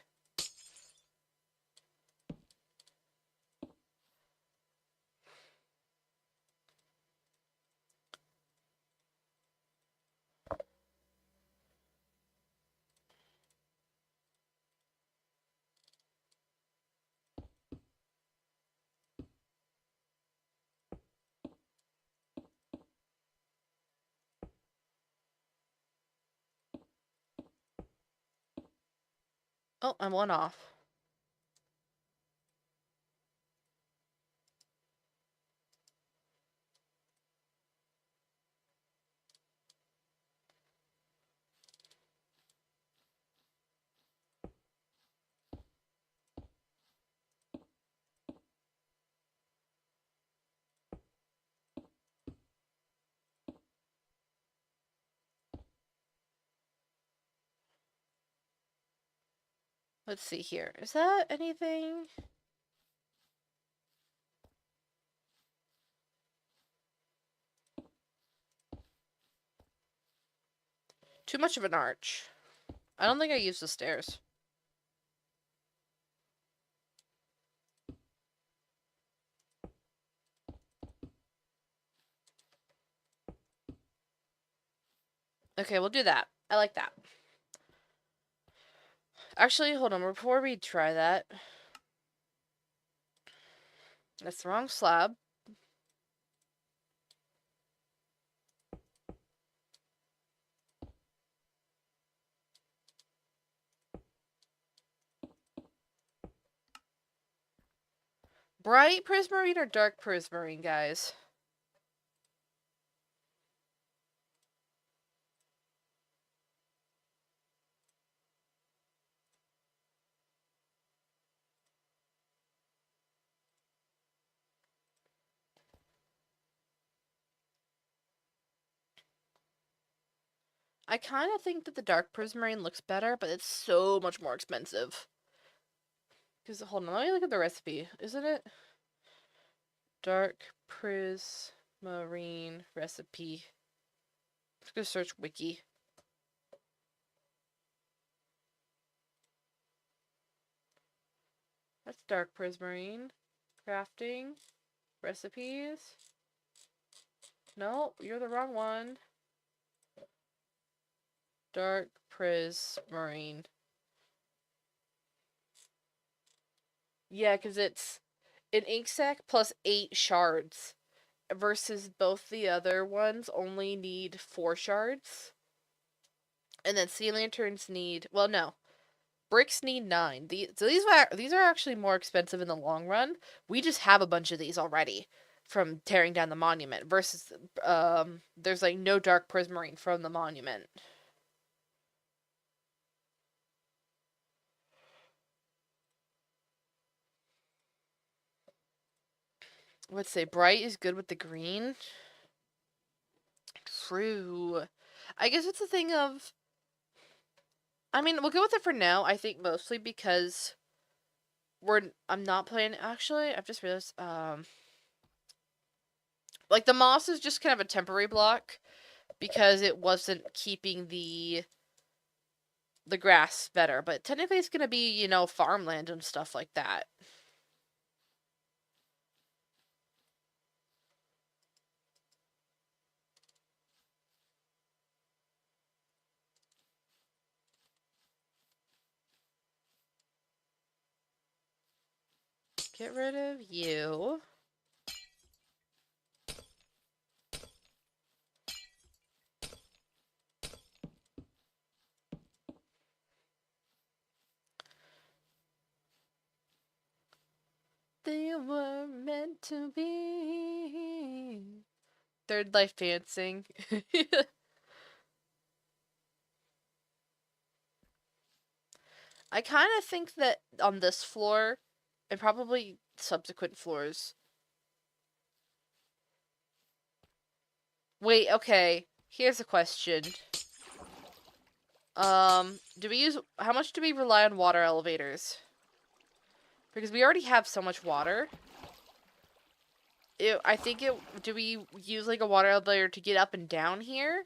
Oh, I'm one off. Let's see here. Is that anything? Too much of an arch. I don't think I used the stairs. Okay, we'll do that. I like that. Actually, hold on. Before we try that. That's the wrong slab. bright prismarine or dark prismarine, guys? I kind of think that the dark prismarine looks better, but it's so much more expensive. Because, hold on, let me look at the recipe. Isn't it? Dark prismarine recipe. Let's go search wiki. That's dark prismarine. Crafting. Recipes. No, you're the wrong one. Dark prismarine. Yeah, because it's an ink sac plus 8 shards. Versus both the other ones only need 4 shards. And then sea lanterns need, well, no. Bricks need 9. So these are actually more expensive in the long run. We just have a bunch of these already from tearing down the monument. Versus, there's like no dark prismarine from the monument. Let's say bright is good with the green. True. I guess it's a thing of. I mean, we'll go with it for now. I think mostly because I'm not playing. Actually, I've just realized. Like the moss is just kind of a temporary block because it wasn't keeping the grass better. But technically, it's gonna be farmland and stuff like that. Get rid of you. They were meant to be. Third life dancing. I kind of think that on this floor, and probably subsequent floors. Wait, okay. Here's a question. How much do we rely on water elevators? Because we already have so much water. Do we use like a water elevator to get up and down here?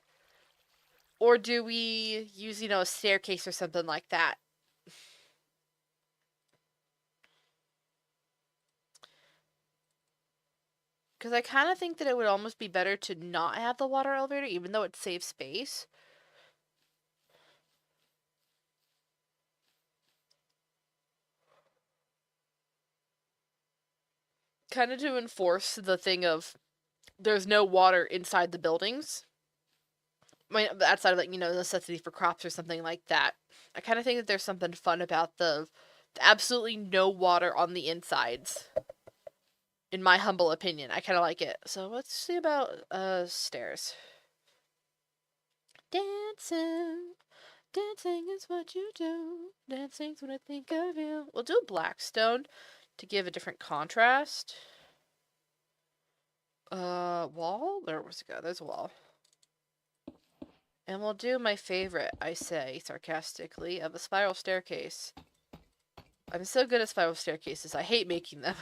Or do we use, a staircase or something like that? Because I kind of think that it would almost be better to not have the water elevator, even though it saves space. Kind of to enforce the thing of there's no water inside the buildings. I mean, outside of like, necessity for crops or something like that. I kind of think that there's something fun about the absolutely no water on the insides. In my humble opinion, I kind of like it. So let's see about stairs. Dancing, dancing is what you do. Dancing's when I think of you. We'll do Blackstone to give a different contrast. Wall? There was a go. There's a wall. And we'll do my favorite, I say, sarcastically, of a spiral staircase. I'm so good at spiral staircases, I hate making them.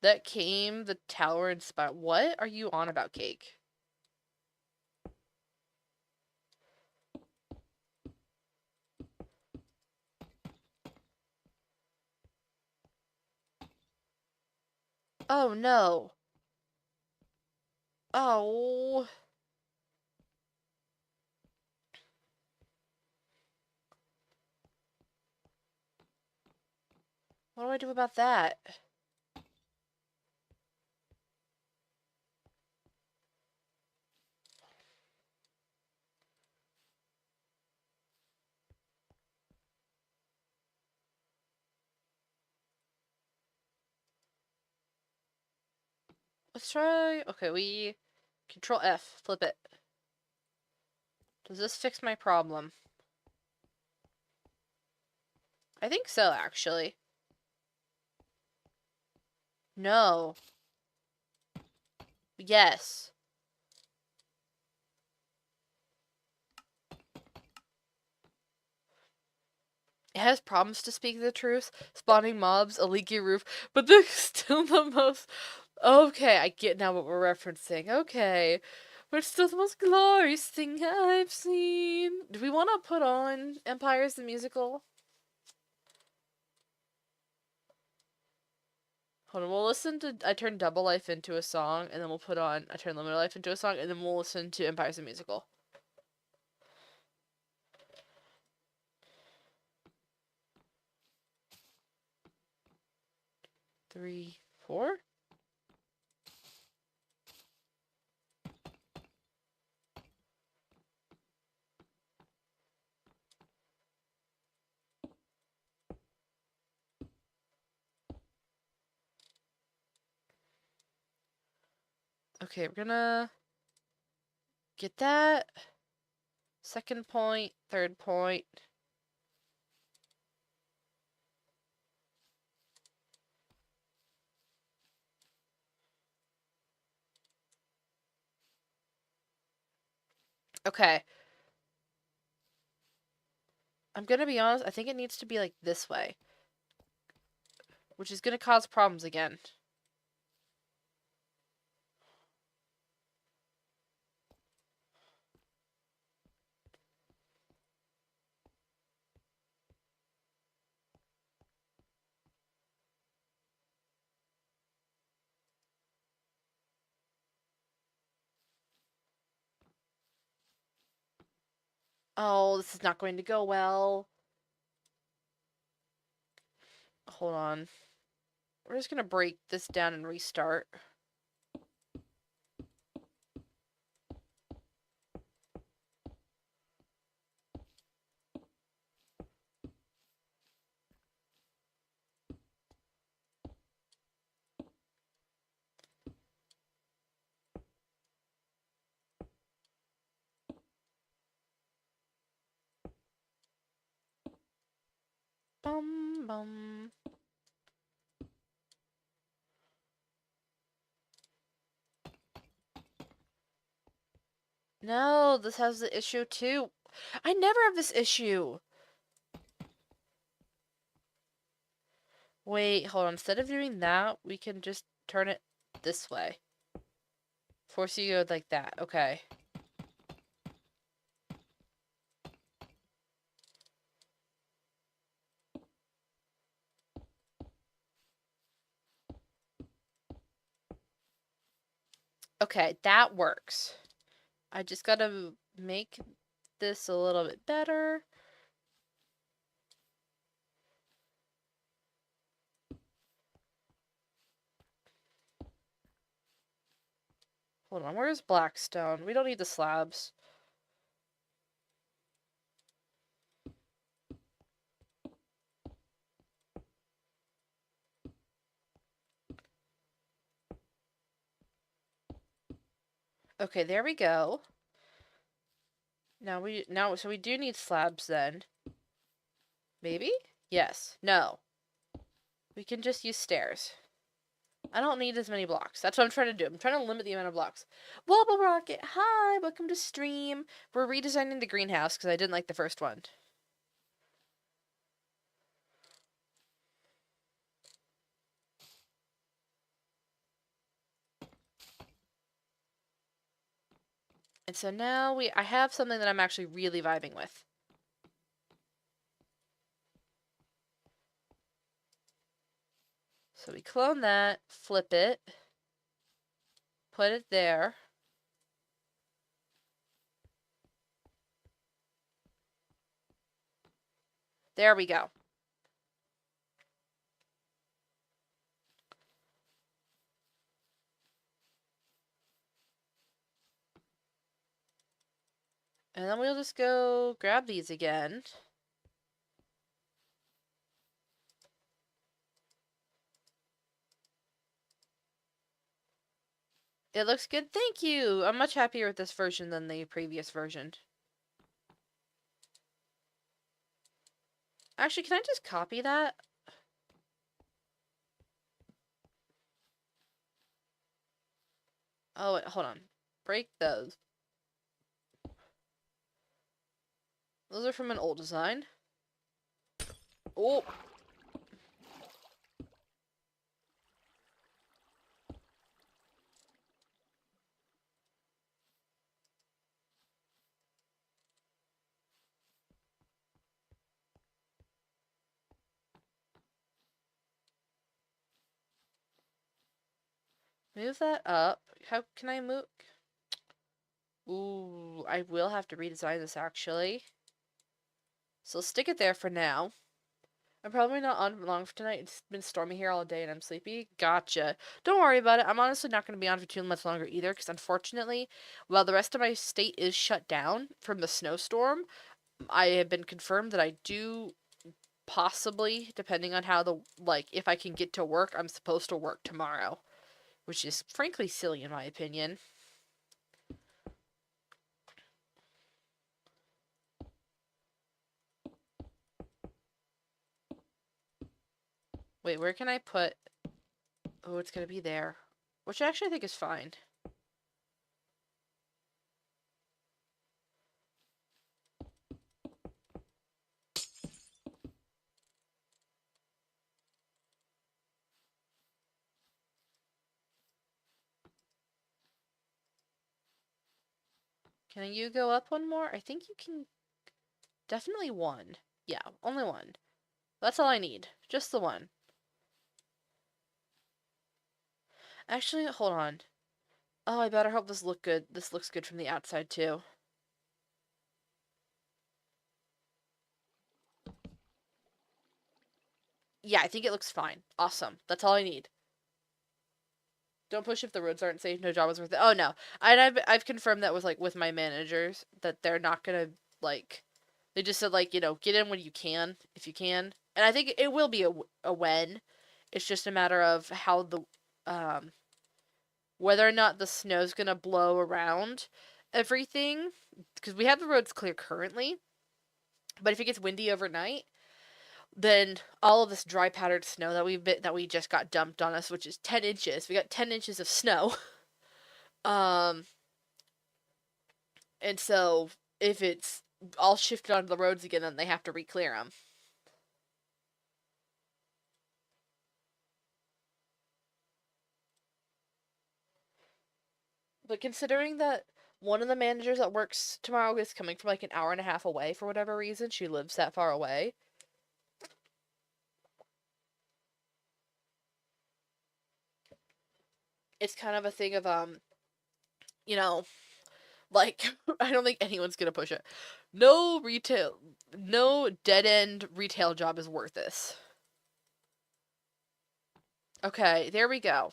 That came the tower and spiral. What are you on about, Cake? Oh no. Oh. What do I do about that? Let's try... Okay, we... Control F. Flip it. Does this fix my problem? I think so, actually. No. Yes. It has promised to speak the truth, spawning mobs, a leaky roof, but they're still the most... Okay, I get now what we're referencing. Okay. But it's still the most glorious thing I've seen. Do we want to put on Empires the Musical? Hold on, we'll listen to I Turn Double Life into a song, and then we'll put on I Turn Limited Life into a song, and then we'll listen to Empires the Musical. 3, 4? Okay, we're gonna get that. Second point, third point. Okay. I'm gonna be honest, I think it needs to be like this way. Which is gonna cause problems again. Oh, this is not going to go well. Hold on. We're just gonna break this down and restart. Bum bum. No, this has the issue too. I never have this issue. Wait, hold on. Instead of doing that, we can just turn it this way. Force you to go like that. Okay. Okay, that works. I just gotta make this a little bit better. Hold on, where's Blackstone? We don't need the slabs. Okay, there we go. So we do need slabs then. Maybe? Yes. No. We can just use stairs. I don't need as many blocks. That's what I'm trying to do. I'm trying to limit the amount of blocks. Wobble Rocket, hi! Welcome to stream. We're redesigning the greenhouse because I didn't like the first one. And so now I have something that I'm actually really vibing with. So we clone that, flip it, put it there. There we go. And then we'll just go grab these again. It looks good, thank you! I'm much happier with this version than the previous version. Actually, can I just copy that? Oh, wait, hold on. Break those. Those are from an old design. Oh! Move that up. How can I move? Ooh, I will have to redesign this actually. So stick it there for now. I'm probably not on long for tonight. It's been stormy here all day and I'm sleepy. Gotcha. Don't worry about it. I'm honestly not going to be on for too much longer either because unfortunately, while the rest of my state is shut down from the snowstorm, I have been confirmed that I do possibly, depending on how if I can get to work, I'm supposed to work tomorrow. Which is frankly silly in my opinion. Wait, where can I put... Oh, it's gonna be there. Which I actually think is fine. Can you go up one more? I think you can... Definitely one. Yeah, only one. That's all I need. Just the one. Actually, hold on. Oh, I better hope this looks good from the outside too. Yeah, I think it looks fine. Awesome. That's all I need. Don't push if the roads aren't safe. No job is worth it. Oh no, and I've confirmed that with my managers that they're not gonna like. They just said get in when you can if you can, and I think it will be a when. It's just a matter of how the whether or not the snow's gonna blow around everything because we have the roads clear currently, but if it gets windy overnight, then all of this dry powdered snow that we just got dumped on us, which is 10 inches. We got 10 inches of snow. Um, and so if it's all shifted onto the roads again, then they have to re-clear them. But considering that one of the managers that works tomorrow is coming from an hour and a half away for whatever reason, she lives that far away. It's kind of a thing of you know, I don't think anyone's gonna push it. No dead end retail job is worth this. Okay, there we go.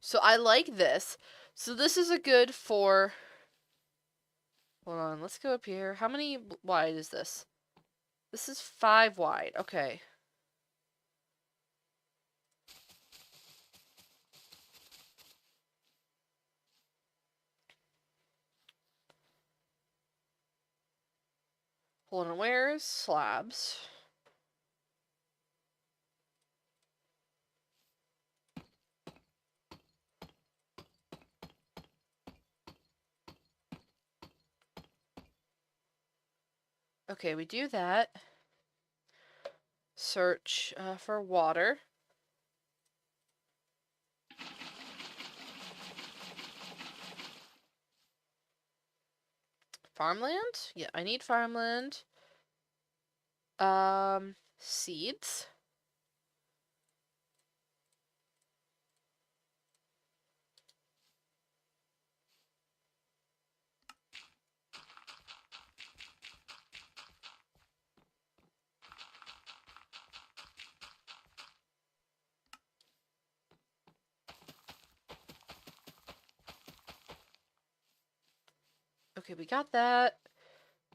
So I like this. So this is a good for... Hold on, let's go up here. How many wide is this? This is 5 wide. Okay. Hold on, where's slabs? Okay, we do that. Search for water. Farmland? Yeah, I need farmland. Seeds. Okay, we got that.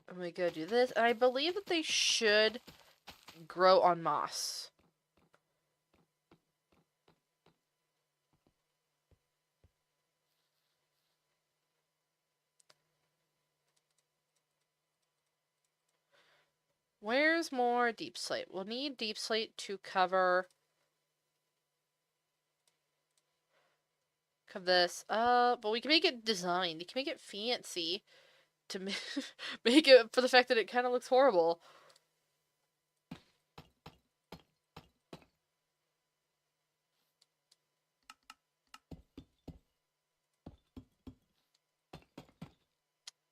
I'm gonna go do this. And I believe that they should grow on moss. Where's more deep slate? We'll need deep slate to cover this. But we can make it designed. You can make it fancy to make it for the fact that it kind of looks horrible.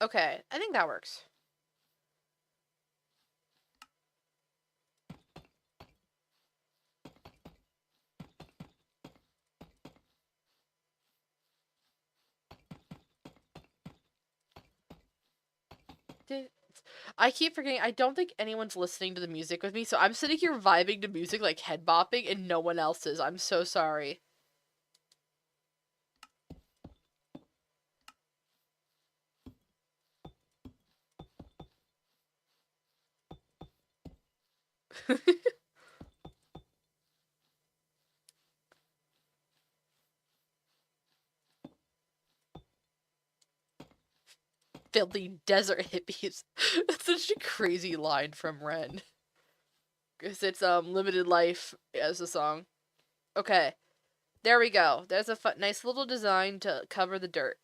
Okay, I think that works. I keep forgetting, I don't think anyone's listening to the music with me, so I'm sitting here vibing to music, like head bopping, and no one else is. I'm so sorry. Filthy desert hippies. That's such a crazy line from Ren. Because it's limited life as a song. Okay. There we go. There's a nice little design to cover the dirt.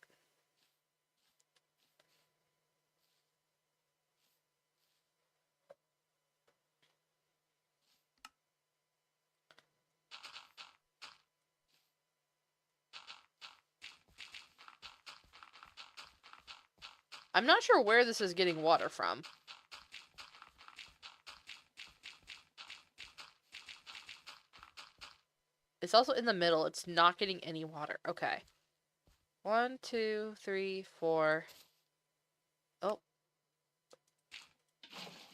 I'm not sure where this is getting water from. It's also in the middle. It's not getting any water. Okay. 1, 2, 3, 4. Oh.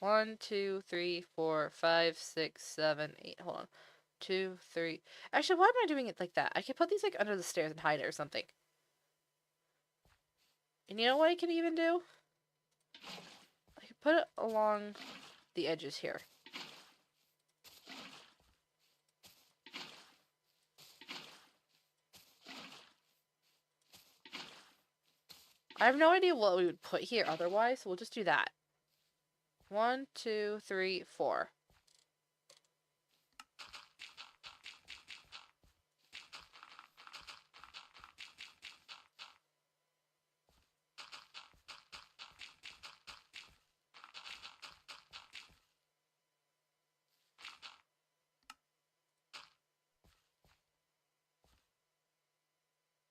1, 2, 3, 4, 5, 6, 7, 8. Hold on. 2, 3. Actually, why am I doing it like that? I could put these like under the stairs and hide it or something. And you know what I can even do? I could put it along the edges here. I have no idea what we would put here otherwise, so we'll just do that. 1, 2, 3, 4.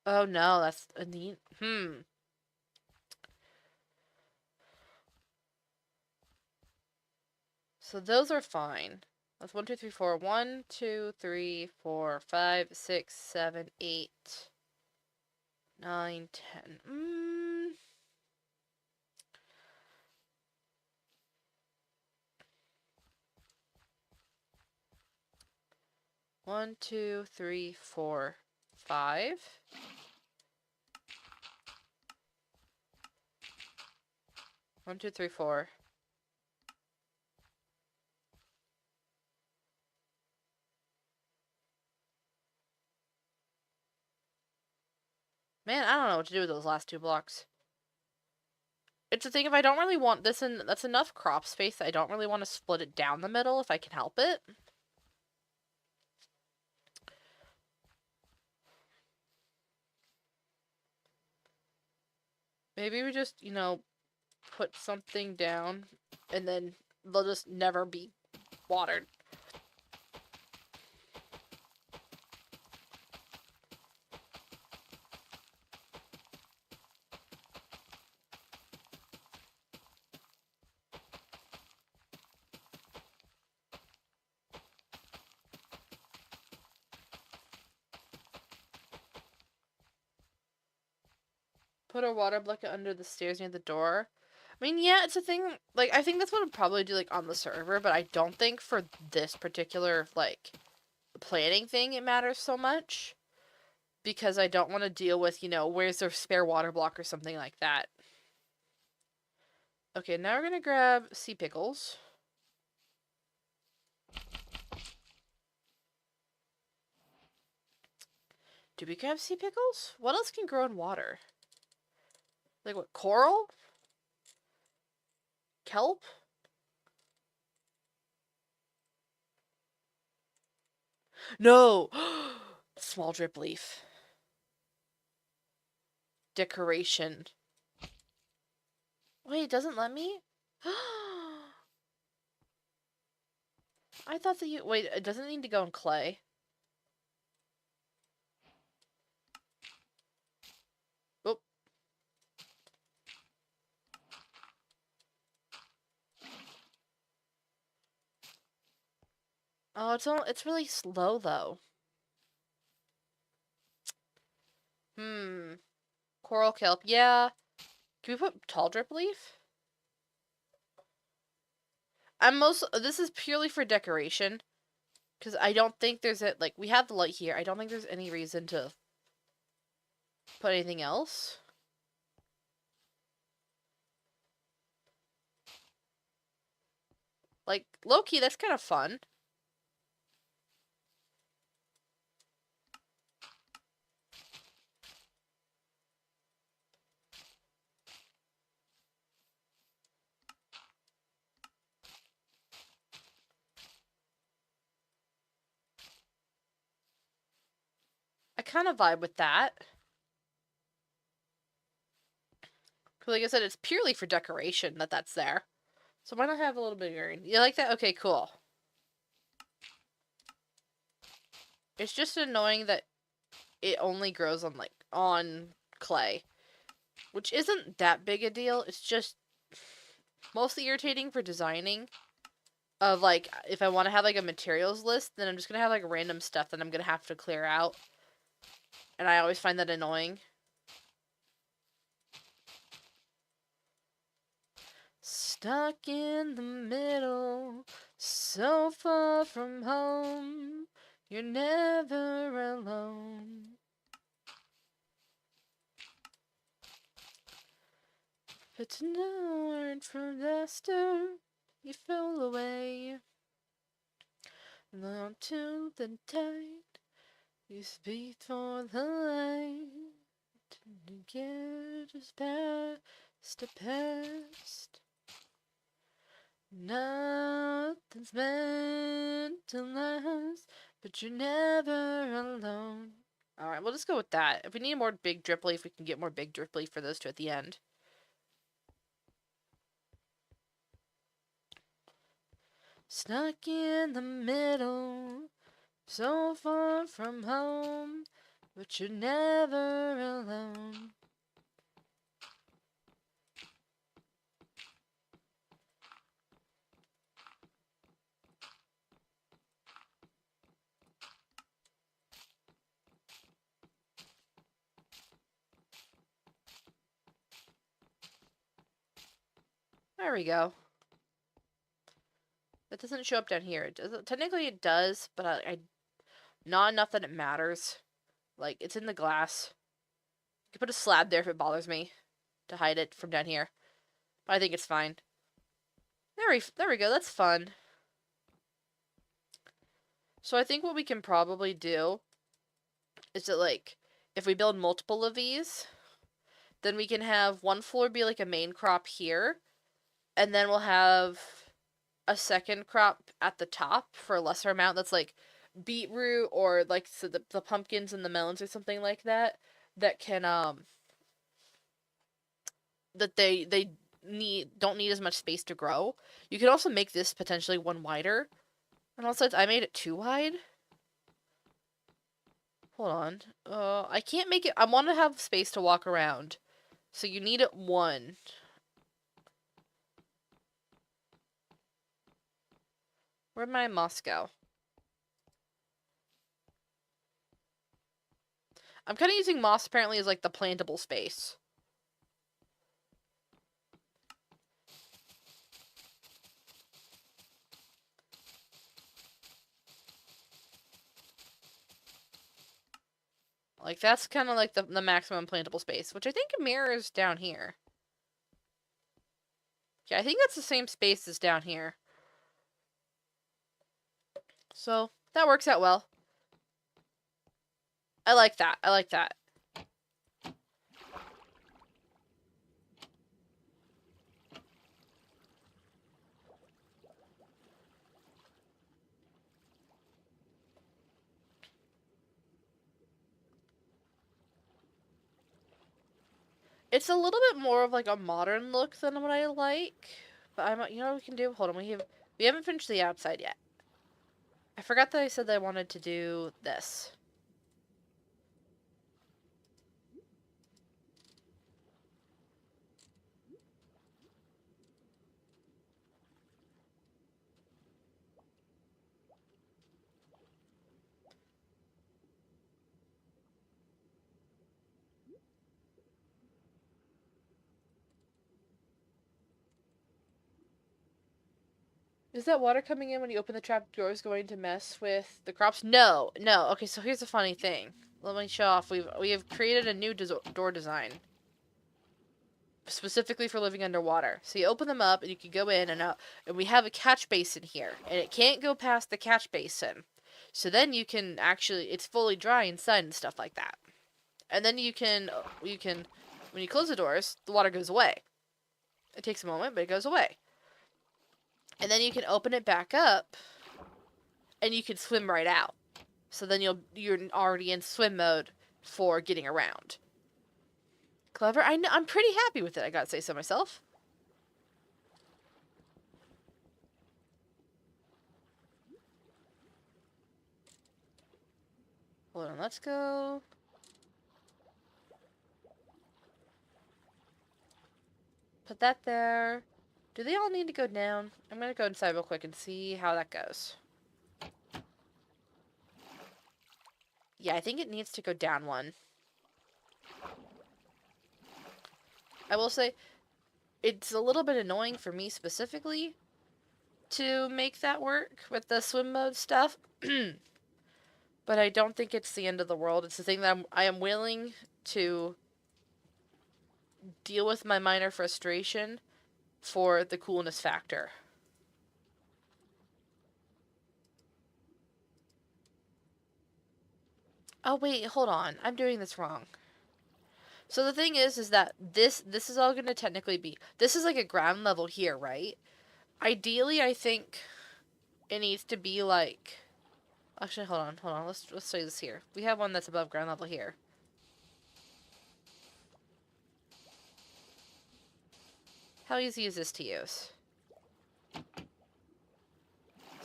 Oh no, that's a neat. So those are fine. That's 1, 2, 3, 4. 1, 2, 3, 4, 5, 6, 7, 8, 9, 10. 1, 2, 3, 4, 5. 1, 2, 3, 4. Man, I don't know what to do with those last 2 blocks. It's the thing, if I don't really want this, and that's enough crop space that I don't really want to split it down the middle if I can help it. Maybe we just, put something down and then they'll just never be watered. Put a water bucket under the stairs near the door. I mean, yeah, it's a thing. Like, I think that's what I'd probably do, like, on the server, but I don't think for this particular, like, planning thing it matters so much. Because I don't want to deal with, where's their spare water block or something like that. Okay, now we're gonna grab sea pickles. Do we grab sea pickles? What else can grow in water? Like what? Coral? Kelp? No! Small drip leaf. Decoration. Wait, it doesn't let me? I thought that you. Wait, it doesn't need to go in clay. Oh. Oh, it's really slow though. Hmm. Coral kelp. Yeah. Can we put tall drip leaf? This is purely for decoration. Because I don't think there's like, we have the light here. I don't think there's any reason to put anything else. Like, low-key, that's kind of fun. I kind of vibe with that. Because like I said, it's purely for decoration that's there. So why not have a little bit of green? You like that? Okay, cool. It's just annoying that it only grows on, like, on clay. Which isn't that big a deal. It's just mostly irritating for designing. Of, like, if I want to have, like, a materials list, then I'm just going to have, like, random stuff that I'm going to have to clear out. And I always find that annoying. Stuck in the middle, so far from home, you're never alone. But tonight from Leicester, you fell away. Down to the tide, you speak for the light. To get us past the past. Nothing's meant to last, but you're never alone. Alright, we'll just go with that. If we need more big drip leaf, we can get more big drip leaf for those two at the end. Stuck in the middle, so far from home, but you're never alone. There we go. That doesn't show up down here. It doesn't. Technically, it does, but not enough that it matters. Like, it's in the glass. You can put a slab there if it bothers me to hide it from down here. But I think it's fine. There we go. That's fun. So I think what we can probably do is that, like, if we build multiple of these, then we can have one floor be like a main crop here, and then we'll have a second crop at the top for a lesser amount that's like beetroot or like so the pumpkins and the melons or something like that that can that they don't need as much space to grow. You can also make this potentially one wider. And also I made it too wide. Hold on. I can't make it. I want to have space to walk around. So you need it one. Where'd my moss go? I'm kind of using moss apparently as like the plantable space. Like that's kind of like the maximum plantable space, which I think mirrors down here. Okay, I think that's the same space as down here. So, that works out well. I like that. I like that. It's a little bit more of like a modern look than what I like. But you know what we can do? Hold on, we haven't finished the outside yet. I forgot that I said that I wanted to do this. Is that water coming in when you open the trap doors going to mess with the crops? No, no. Okay, so here's the funny thing. Let me show off. We have created a new door design specifically for living underwater. So you open them up and you can go in and out, and we have a catch basin here, and it can't go past the catch basin. So then you can actually, it's fully dry inside and stuff like that. And then you can when you close the doors, the water goes away. It takes a moment, but it goes away. And then you can open it back up and you can swim right out. So then you're already in swim mode for getting around. Clever. I'm pretty happy with it, I gotta say so myself. Hold on, let's go. Put that there. Do they all need to go down? I'm gonna go inside real quick and see how that goes. Yeah, I think it needs to go down one. I will say, it's a little bit annoying for me specifically to make that work with the swim mode stuff. But I don't think it's the end of the world. It's the thing that I am willing to deal with my minor frustration for the coolness factor. Oh wait, hold on. I'm doing this wrong. So the thing is that this is all going to technically be, this is like a ground level here, right? Ideally, I think it needs to be like, actually, hold on. Let's say this here. We have one that's above ground level here. How easy is this to use?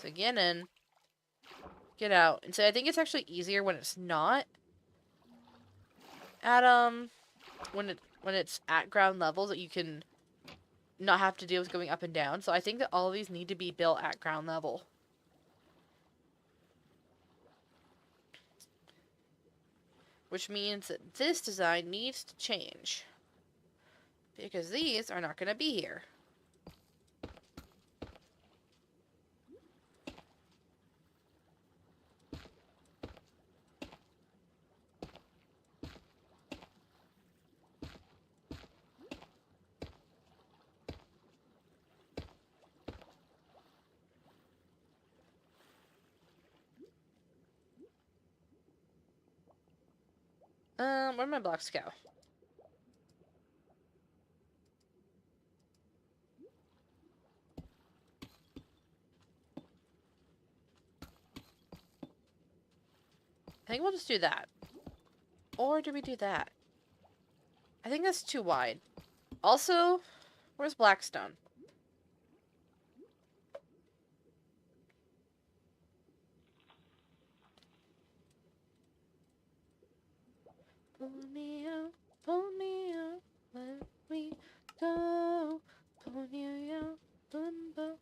So get in, get out, and so I think it's actually easier when it's not at when it's at ground level, that you can not have to deal with going up and down. So I think that all of these need to be built at ground level. Which means that this design needs to change. Because these are not going to be here. Where'd my blocks go? I think we'll just do that. Or do we do that? I think that's too wide. Also, where's Blackstone? Pull me out, let me go. Pull me out, limbo,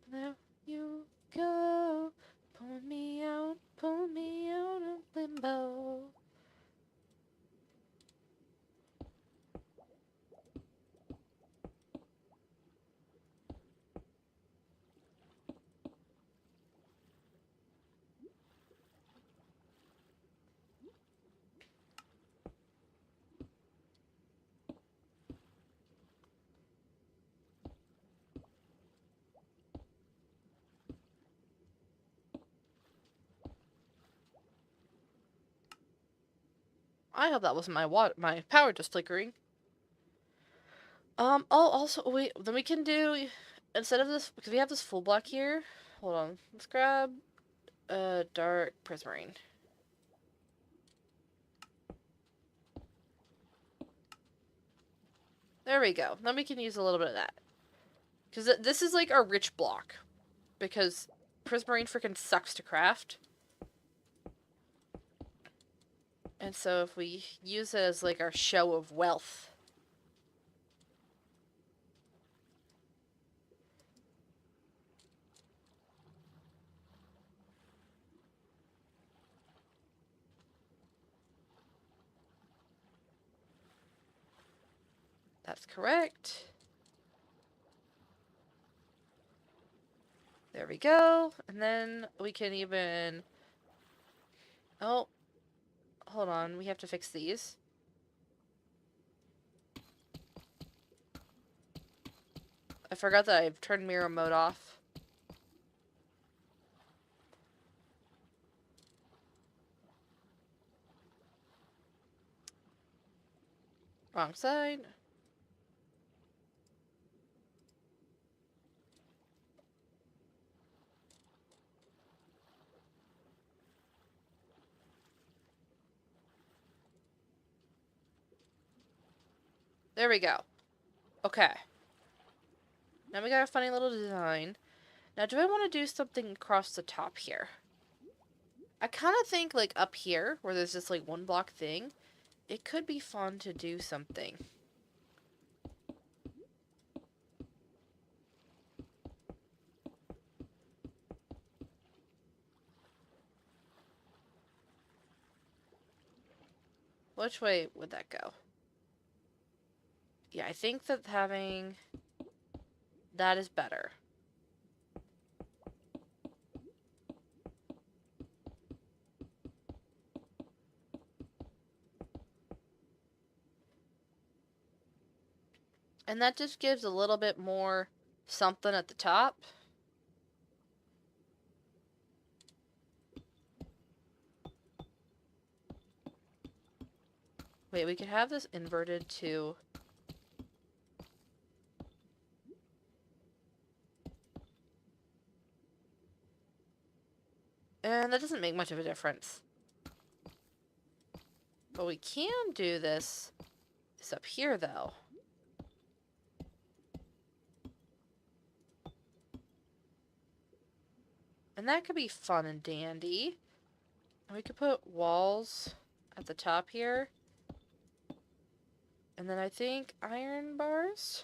there you go. Pull me out of limbo. I hope that wasn't my power just flickering. Oh, also, wait, then we can do, instead of this, because we have this full block here. Hold on. Let's grab a dark prismarine. There we go. Then we can use a little bit of that. Because this is like our rich block. Because prismarine freaking sucks to craft. And so if we use it as like our show of wealth. That's correct. There we go. And then we can even... Oh, hold on. We have to fix these. I forgot that I've turned mirror mode off. Wrong side. There we go. Okay. Now we got a funny little design. Now, do I want to do something across the top here? I kind of think, like, up here, where there's just, like, one block thing, it could be fun to do something. Which way would that go? Yeah, I think that having that is better. And that just gives a little bit more something at the top. Wait, we could have this inverted too. And that doesn't make much of a difference. But we can do this up here, though. And that could be fun and dandy. We could put walls at the top here. And then I think iron bars.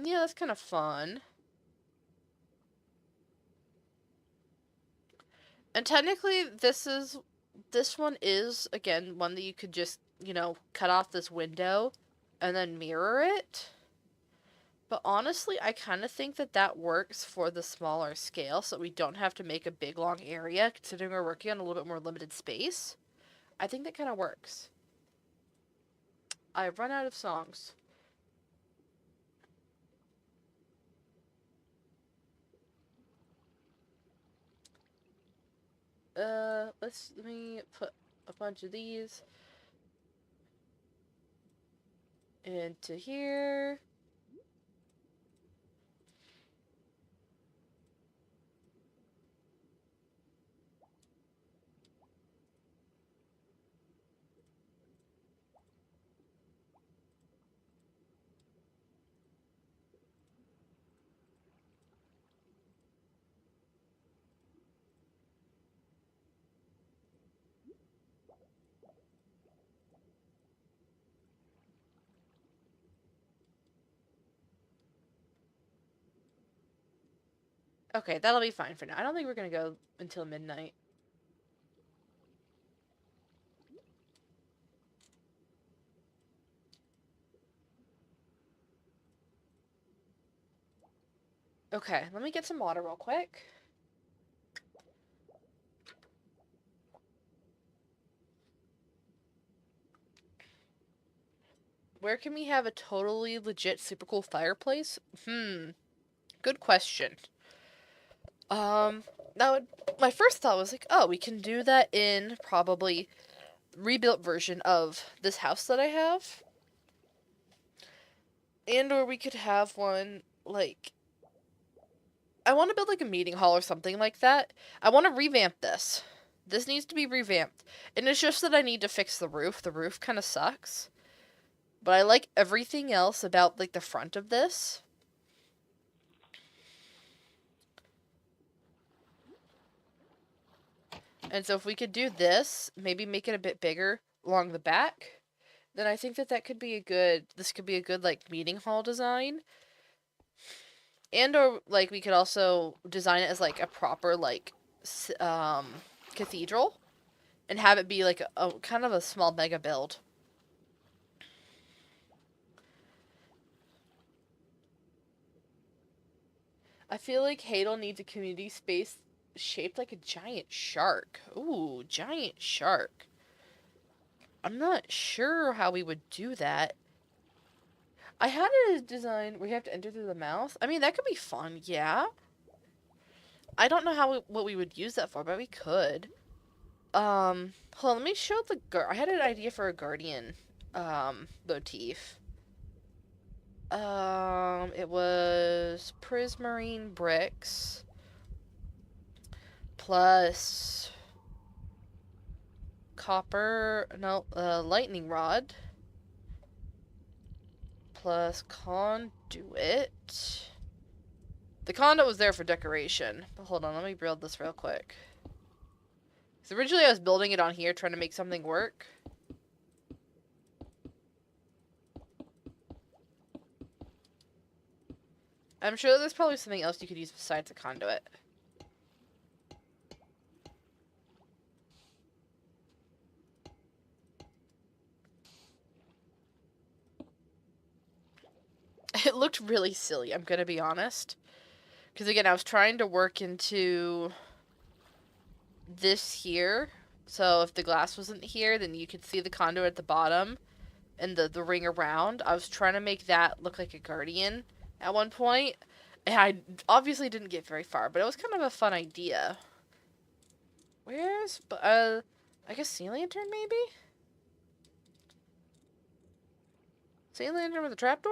Yeah, that's kind of fun. And technically, this one is, again, one that you could just, you know, cut off this window and then mirror it. But honestly, I kind of think that that works for the smaller scale, so we don't have to make a big, long area, considering we're working on a little bit more limited space. I think that kind of works. I've run out of songs. Let me put a bunch of these into here. Okay, that'll be fine for now. I don't think we're gonna go until midnight. Okay, let me get some water real quick. where can we have a totally legit super cool fireplace? Good question. Now my first thought was like, oh, we can do that in probably rebuilt version of this house that I have. And or we could have one like I want to build like a meeting hall or something like that. I want to revamp this. This needs to be revamped. And it's just that I need to fix the roof. The roof kind of sucks. But I like everything else about like the front of this. And so if we could do this, maybe make it a bit bigger along the back, then I think that that could be a good, this could be a good like meeting hall design. And or like we could also design it as like a proper like cathedral and have it be like a kind of a small mega build. I feel like Hadal needs a community space shaped like a giant shark. Ooh, giant shark. I'm not sure how we would do that. I had a design where you have to enter through the mouth. I mean, that could be fun, yeah. I don't know what we would use that for, but we could. Hold on, let me show I had an idea for a guardian, motif. It was prismarine bricks plus lightning rod plus conduit. The conduit was there for decoration, but hold on, let me build this real quick. So originally I was building it on here, trying to make something work. I'm sure there's probably something else you could use besides a conduit. It looked really silly, I'm gonna be honest. Because again, I was trying to work into this here. So if the glass wasn't here, then you could see the conduit at the bottom and the ring around. I was trying to make that look like a guardian at one point. And I obviously didn't get very far, but it was kind of a fun idea. Where's, I guess sea lantern maybe? Sea lantern with a trapdoor?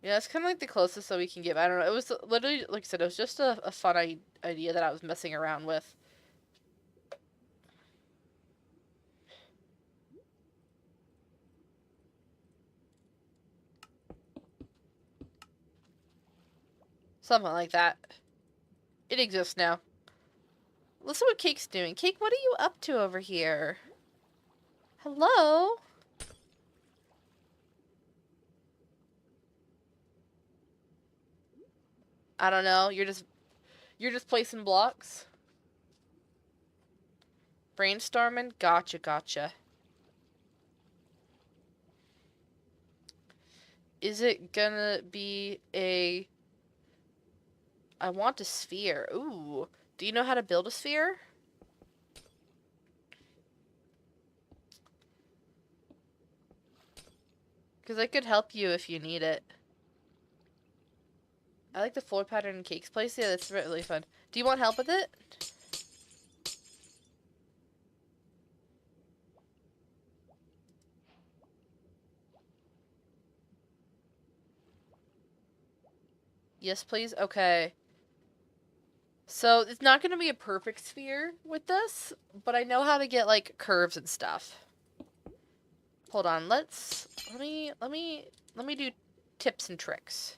Yeah, it's kind of like the closest that we can get. I don't know. It was literally, like I said, it was just a fun idea that I was messing around with. Something like that. It exists now. Listen what Cake's doing. Cake, what are you up to over here? Hello? I don't know. You're just placing blocks? Brainstorming? Gotcha, gotcha. Is it gonna be a... I want a sphere. Ooh. Do you know how to build a sphere? Because I could help you if you need it. I like the floor pattern in Cake's place. Yeah, that's really fun. Do you want help with it? Yes, please? Okay. So, it's not going to be a perfect sphere with this, but I know how to get, like, curves and stuff. Hold on, let me do tips and tricks.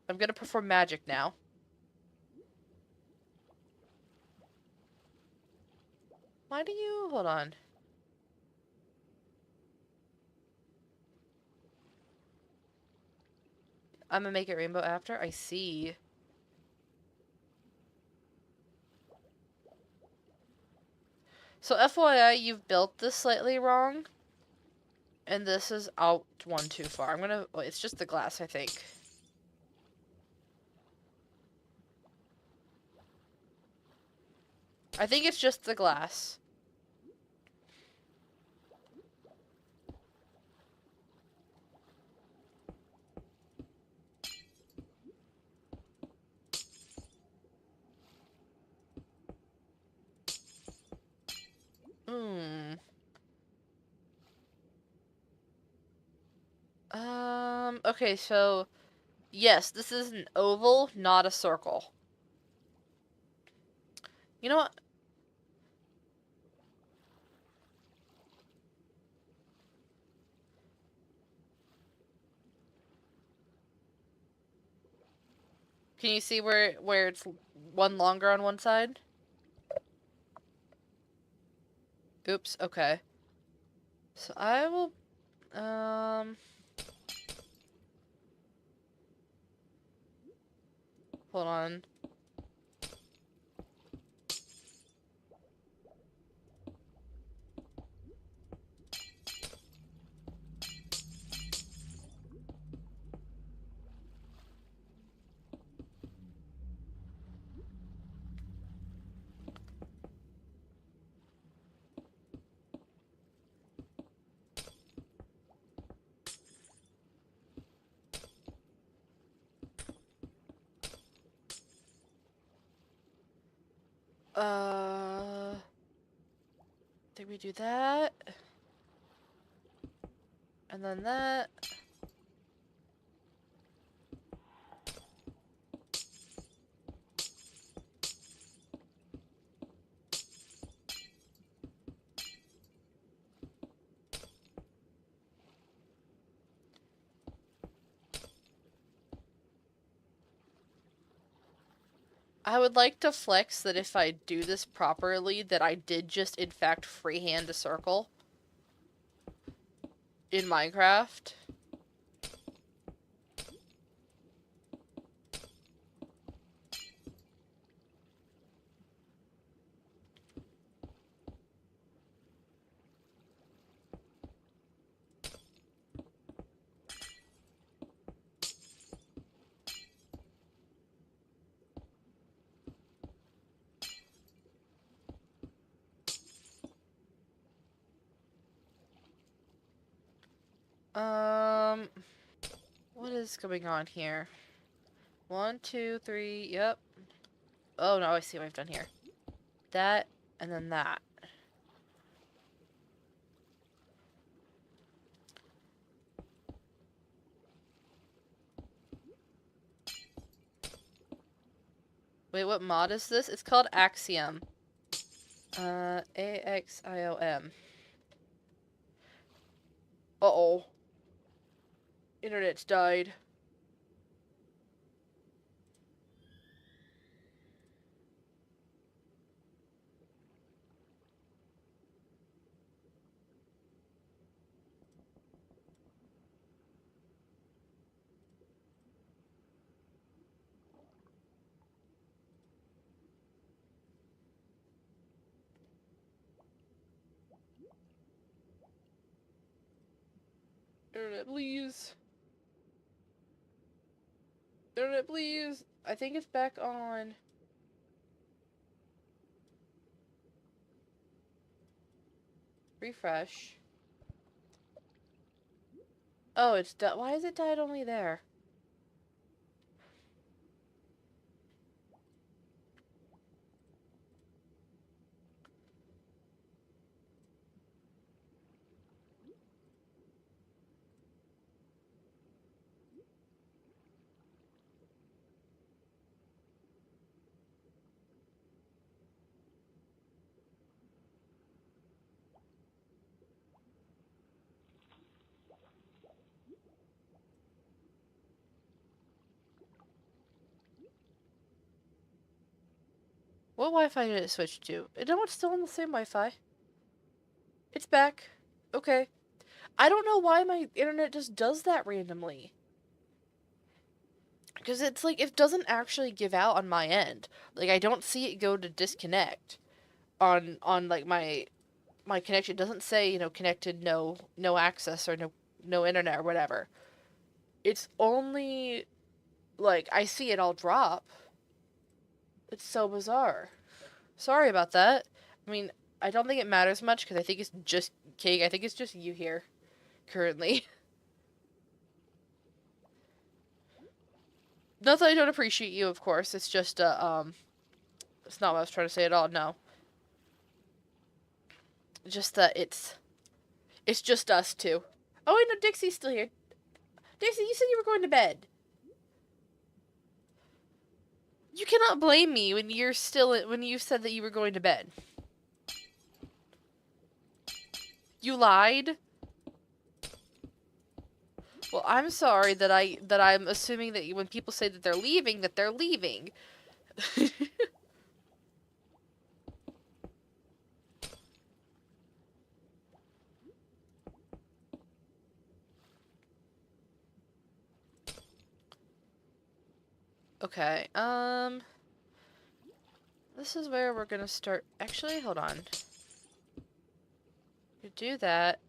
I'm going to perform magic now. Why do you... Hold on. I'm gonna make it rainbow after? I see. So FYI, you've built this slightly wrong. And this is out one too far. I'm gonna... Well, it's just the glass, I think. I think it's just the glass. Hmm. Okay, so yes, this is an oval, not a circle. You know what? Can you see where it's one longer on one side? Oops, okay. So I will hold on. Uh, did we do that? And then that. I would like to flex that if I do this properly, that I did just in fact freehand a circle in Minecraft. Um, what is going on here? 1, 2, 3, yep. Oh no, I see what I've done here. That, and then that. Wait, what mod is this? It's called Axiom. Axiom. Uh-oh. Internet's died. Internet, please. Internet, please. I think it's back on. Refresh. Oh, it's done. Why is it died only there? What Wi-Fi did it switch to? No, it's still on the same Wi-Fi. It's back. Okay. I don't know why my internet just does that randomly. Because it's like, it doesn't actually give out on my end. Like, I don't see it go to disconnect on like my connection. It doesn't say, connected, no access, or no internet or whatever. It's only, like, I see it all drop. It's so bizarre. Sorry about that. I mean, I don't think it matters much because I think it's just Cake. I think it's just you here currently. Not that I don't appreciate you, of course. It's just it's not what I was trying to say at all. No, just that it's just us two. Oh wait, no, Dixie's still here. Dixie, you said you were going to bed. You cannot blame me when when you said that you were going to bed. You lied. Well, I'm sorry that I'm assuming that when people say that they're leaving. Okay. This is where we're gonna start. Actually, hold on. You do that.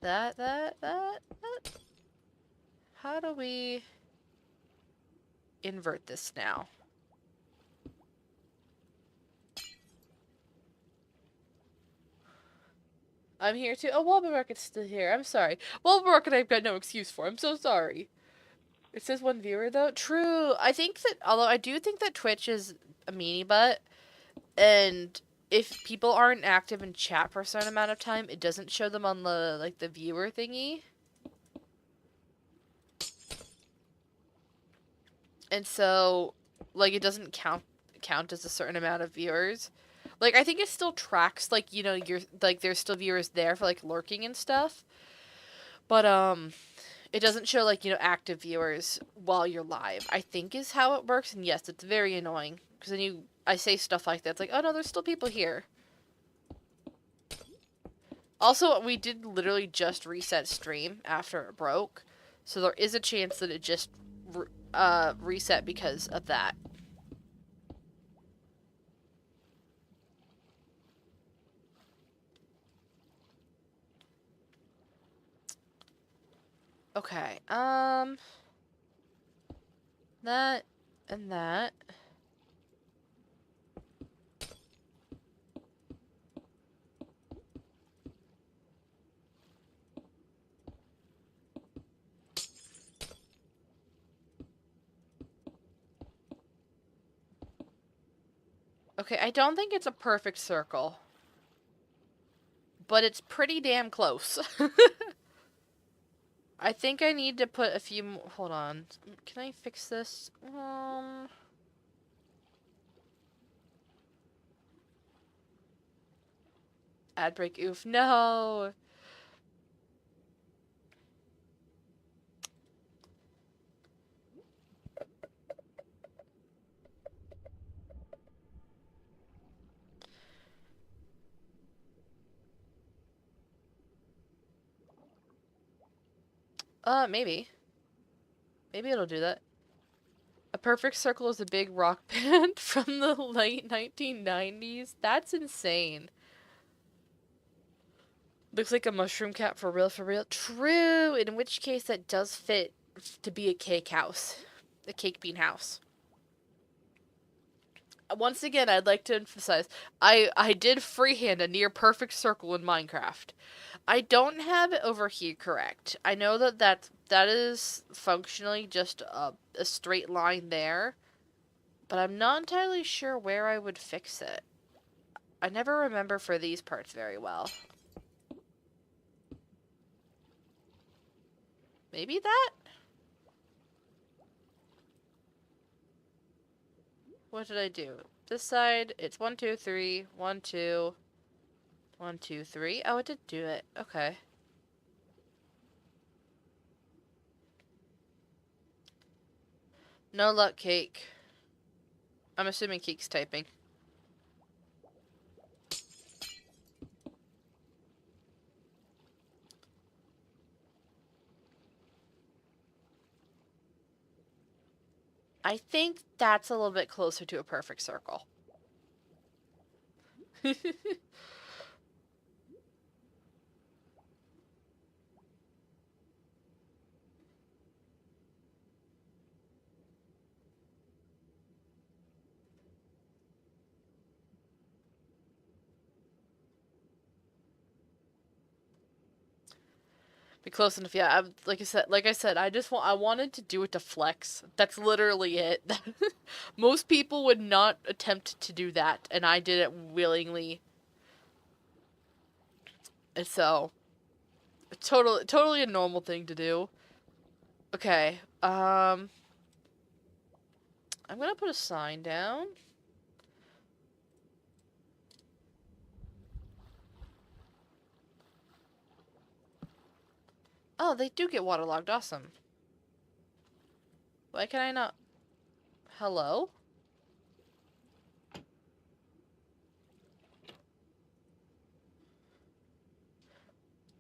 That. How do we invert this now? I'm here too. Oh, Walbur Market's still here. I'm sorry. Walbur Market I've got no excuse for. I'm so sorry. It says one viewer, though. True. I think that, although I do think that Twitch is a meanie butt, and if people aren't active in chat for a certain amount of time, it doesn't show them on the, like, the viewer thingy. And so, like, it doesn't count as a certain amount of viewers. Like, I think it still tracks, like, you know, there's still viewers there for, like, lurking and stuff. But, it doesn't show, like, you know, active viewers while you're live, I think is how it works. And yes, it's very annoying. Because then I say stuff like that. It's like, oh no, there's still people here. Also, we did literally just reset stream after it broke. So there is a chance that it just reset because of that. Okay, that and that. Okay, I don't think it's a perfect circle. But it's pretty damn close. I think I need to put a few more. Hold on. Can I fix this? Ad break. Oof. No. Maybe. Maybe it'll do that. A Perfect Circle is a big rock band from the late 1990s. That's insane. Looks like a mushroom cap for real, for real. True, in which case that does fit to be a cake house. A cake bean house. Once again, I'd like to emphasize, I did freehand a near perfect circle in Minecraft. I don't have it over here correct. I know that is functionally just a straight line there, but I'm not entirely sure where I would fix it. I never remember for these parts very well. Maybe that? What did I do? This side, it's 1, 2, 3, 1, 2, 1, 2, 3. Oh, it did do it. Okay. No luck, Cake. I'm assuming Cake's typing. I think that's a little bit closer to a perfect circle. Be close enough. Yeah, like I said, I wanted to do it to flex. That's literally it. Most people would not attempt to do that, and I did it willingly. And so, totally a normal thing to do. Okay. I'm gonna put a sign down. Oh, they do get waterlogged. Awesome. Why can I not? Hello?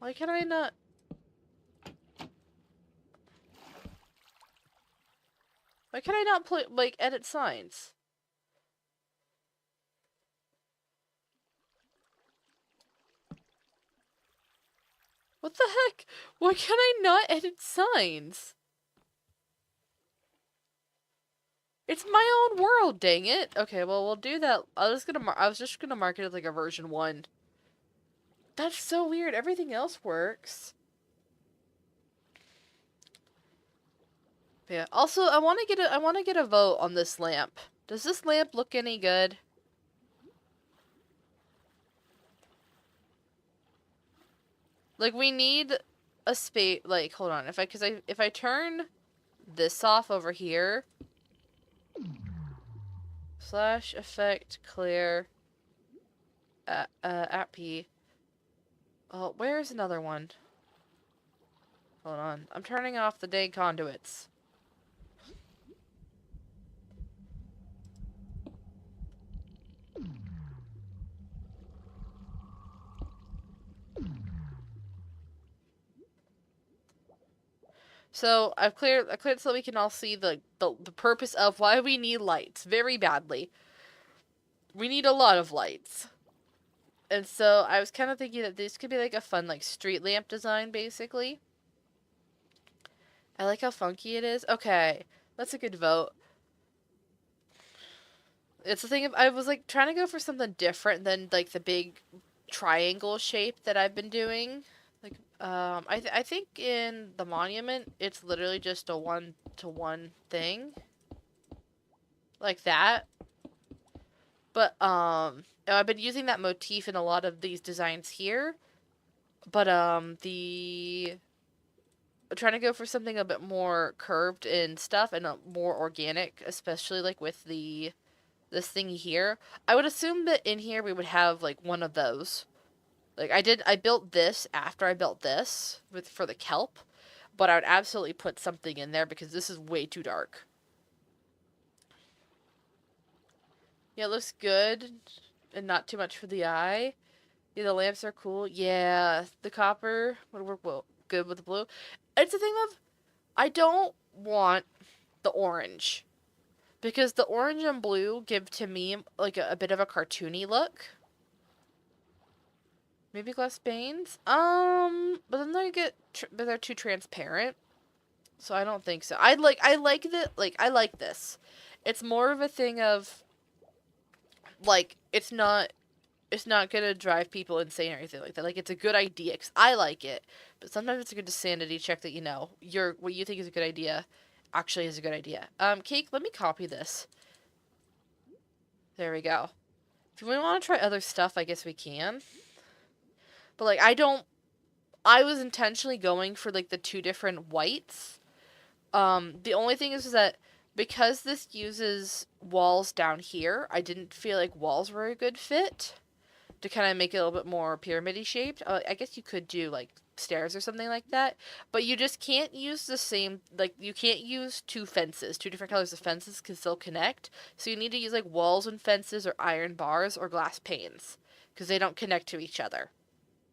Why can I not? Why can I not play, like, edit signs? What the heck? Why can I not edit signs? It's my own world, dang it. Okay, well, we'll do that. I was just gonna mark it as, like, a version 1. That's so weird. Everything else works. Yeah. Also, I want to get a vote on this lamp. Does this lamp look any good? Like, we need a space. Like, hold on. If I turn this off over here, slash effect clear at P. Oh, where's another one? Hold on. I'm turning off the dang conduits. So I cleared so we can all see the purpose of why we need lights very badly. We need a lot of lights. And so I was kind of thinking that this could be like a fun like street lamp design basically. I like how funky it is. Okay, that's a good vote. It's the thing of I was like trying to go for something different than like the big triangle shape that I've been doing. Like I think in the monument it's literally just a 1-to-1 thing. Like that. But I've been using that motif in a lot of these designs here. But the I'm trying to go for something a bit more curved and stuff and more organic, especially like with this thing here. I would assume that in here we would have like one of those. Like I built this after I built this for the kelp, but I would absolutely put something in there because this is way too dark. Yeah, it looks good and not too much for the eye. Yeah, the lamps are cool. Yeah, the copper would work well, good with the blue. It's a thing of I don't want the orange because the orange and blue give to me like a bit of a cartoony look. Maybe glass panes. But then but they're too transparent, so I don't think so. I like this. It's more of a thing of like it's not gonna drive people insane or anything like that. Like it's a good idea because I like it, but sometimes it's a good sanity check that what you think is a good idea actually is a good idea. Cake, let me copy this. There we go. If we want to try other stuff, I guess we can. But like I was intentionally going for like the two different whites. The only thing is that because this uses walls down here, I didn't feel like walls were a good fit to kind of make it a little bit more pyramid-y shaped. I guess you could do like stairs or something like that, but you just can't use the same, like you can't use two different colors of fences because they'll connect. So you need to use like walls and fences or iron bars or glass panes because they don't connect to each other.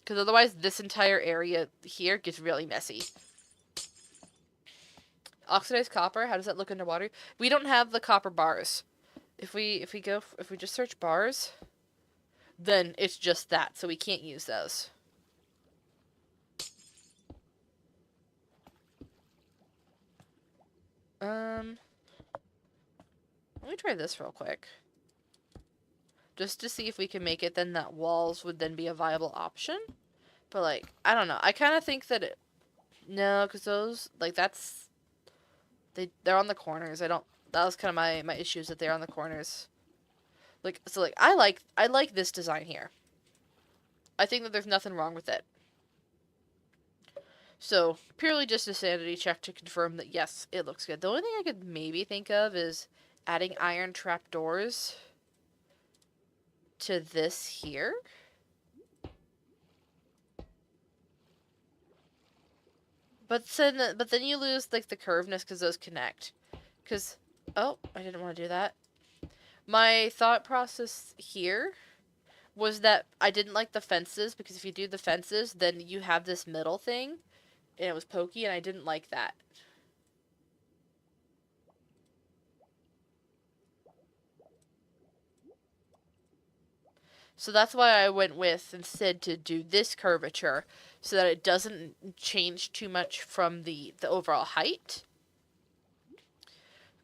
Because otherwise this entire area here gets really messy. Oxidized copper, how does that look underwater? We don't have the copper bars. If we just search bars, then it's just that, so we can't use those. Let me try this real quick. Just to see if we can make it that walls would then be a viable option. But, like, I don't know. I kind of think that No, because those, like, they're on the corners. I don't, that was kind of my issues that they're on the corners. Like, so, like, I like this design here. I think that there's nothing wrong with it. So, purely just a sanity check to confirm that, yes, it looks good. The only thing I could maybe think of is adding iron trap doors to this here. But then you lose, like, the curveness because those connect. Because, oh, I didn't want to do that. My thought process here was that I didn't like the fences, because if you do the fences, then you have this middle thing, and it was pokey, and I didn't like that. So that's why I went with, instead, to do this curvature, so that it doesn't change too much from the overall height.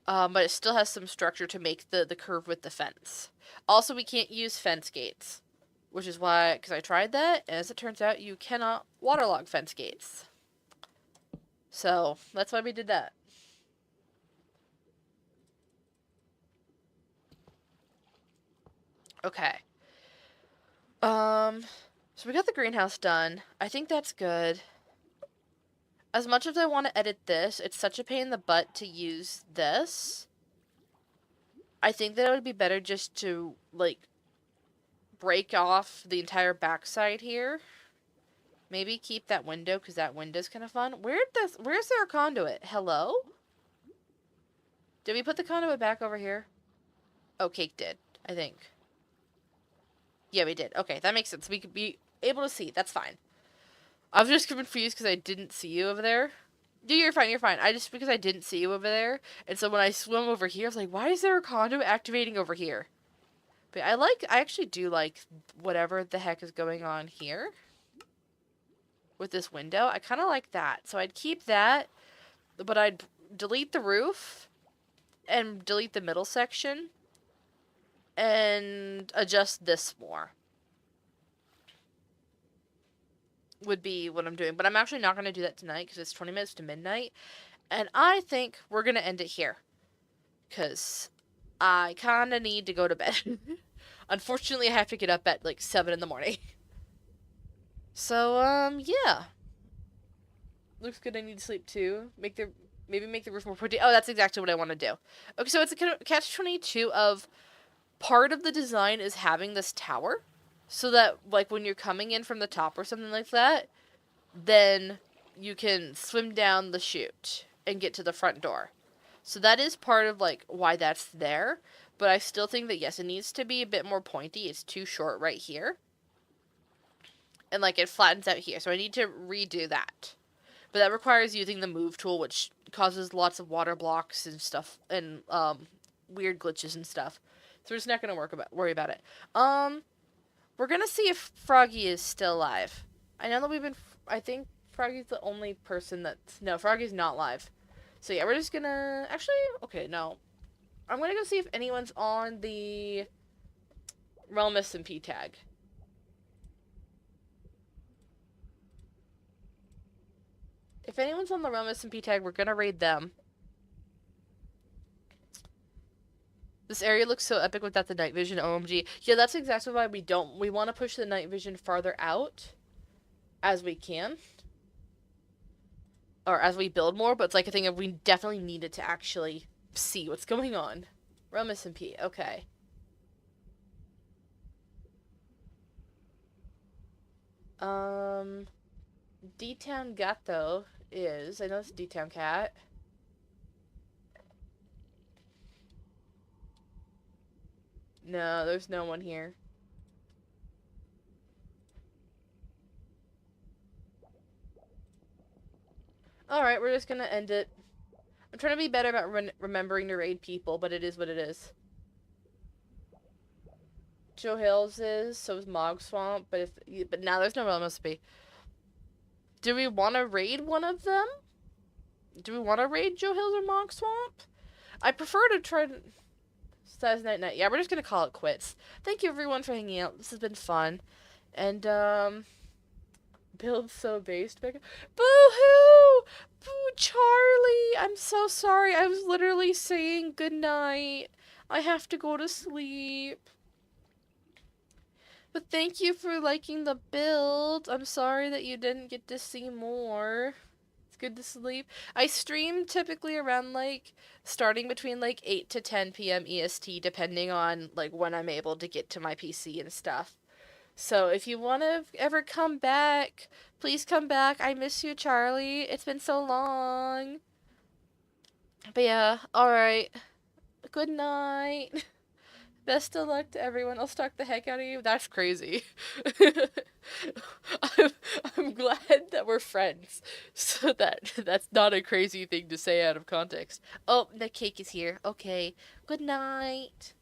But it still has some structure to make the curve with the fence. Also, we can't use fence gates, which is why, because I tried that, and as it turns out, you cannot waterlog fence gates. So that's why we did that. Okay. So we got the greenhouse done. I think that's good. As much as I want to edit this, it's such a pain in the butt to use this. I think that it would be better just to, like, break off the entire backside here. Maybe keep that window, because that window's kind of fun. Where's there a conduit? Hello? Did we put the conduit back over here? Oh, Cake did, I think. Yeah, we did. Okay, that makes sense. We could be able to see. That's fine. I was just confused because I didn't see you over there. Dude, you're fine, you're fine. Because I didn't see you over there. And so when I swim over here, I was like, why is there a conduit activating over here? But I actually do like whatever the heck is going on here with this window. I kind of like that. So I'd keep that, but I'd delete the roof and delete the middle section and adjust this more. Would be what I'm doing. But I'm actually not going to do that tonight because it's 20 minutes to midnight. And I think we're going to end it here. Because I kind of need to go to bed. Unfortunately, I have to get up at like 7 in the morning. So, yeah. Looks good. I need to sleep too. Maybe make the roof more pointy. Oh, that's exactly what I want to do. Okay, so it's a catch-22 of part of the design is having this tower. So that, like, when you're coming in from the top or something like that, then you can swim down the chute and get to the front door. So that is part of, like, why that's there. But I still think that, yes, it needs to be a bit more pointy. It's too short right here. And, like, it flattens out here. So I need to redo that. But that requires using the move tool, which causes lots of water blocks and stuff. And, weird glitches and stuff. So we're just not going to worry about it. We're going to see if Froggy is still alive. I know that I think Froggy's the only person that's... No, Froggy's not live. So yeah, we're just going to... Actually, okay, no. I'm going to go see if anyone's on the Realm SMP tag. If anyone's on the Realm SMP tag, we're going to raid them. This area looks so epic without the night vision, OMG. Yeah, that's exactly why we want to push the night vision farther out as we can. Or as we build more, but it's like a thing of we definitely needed to actually see what's going on. Realm SMP, okay. D-Town Gato is, I know it's D-Town Cat. No, there's no one here. Alright, we're just gonna end it. I'm trying to be better about remembering to raid people, but it is what it is. Joe Hills is, so is Mog Swamp, but now there's no Realm SMP. Do we want to raid one of them? Do we want to raid Joe Hills or Mog Swamp? I prefer to try to... Size Night. Yeah, we're just gonna call it quits. Thank you everyone for hanging out. This has been fun. And, Build so based, Becca. Boo hoo! Boo, Charlie! I'm so sorry. I was literally saying good night. I have to go to sleep. But thank you for liking the build. I'm sorry that you didn't get to see more. It's good to sleep. I stream typically around like starting between like 8 to 10 p.m. EST depending on like when I'm able to get to my PC and stuff. So if you want to ever come back, please come back. I miss you, Charlie. It's been so long. But yeah, alright. Good night. Best of luck to everyone. I'll stalk the heck out of you. That's crazy. I'm, I'm glad that we're friends. So that's not a crazy thing to say out of context. Oh, the cake is here. Okay. Good night.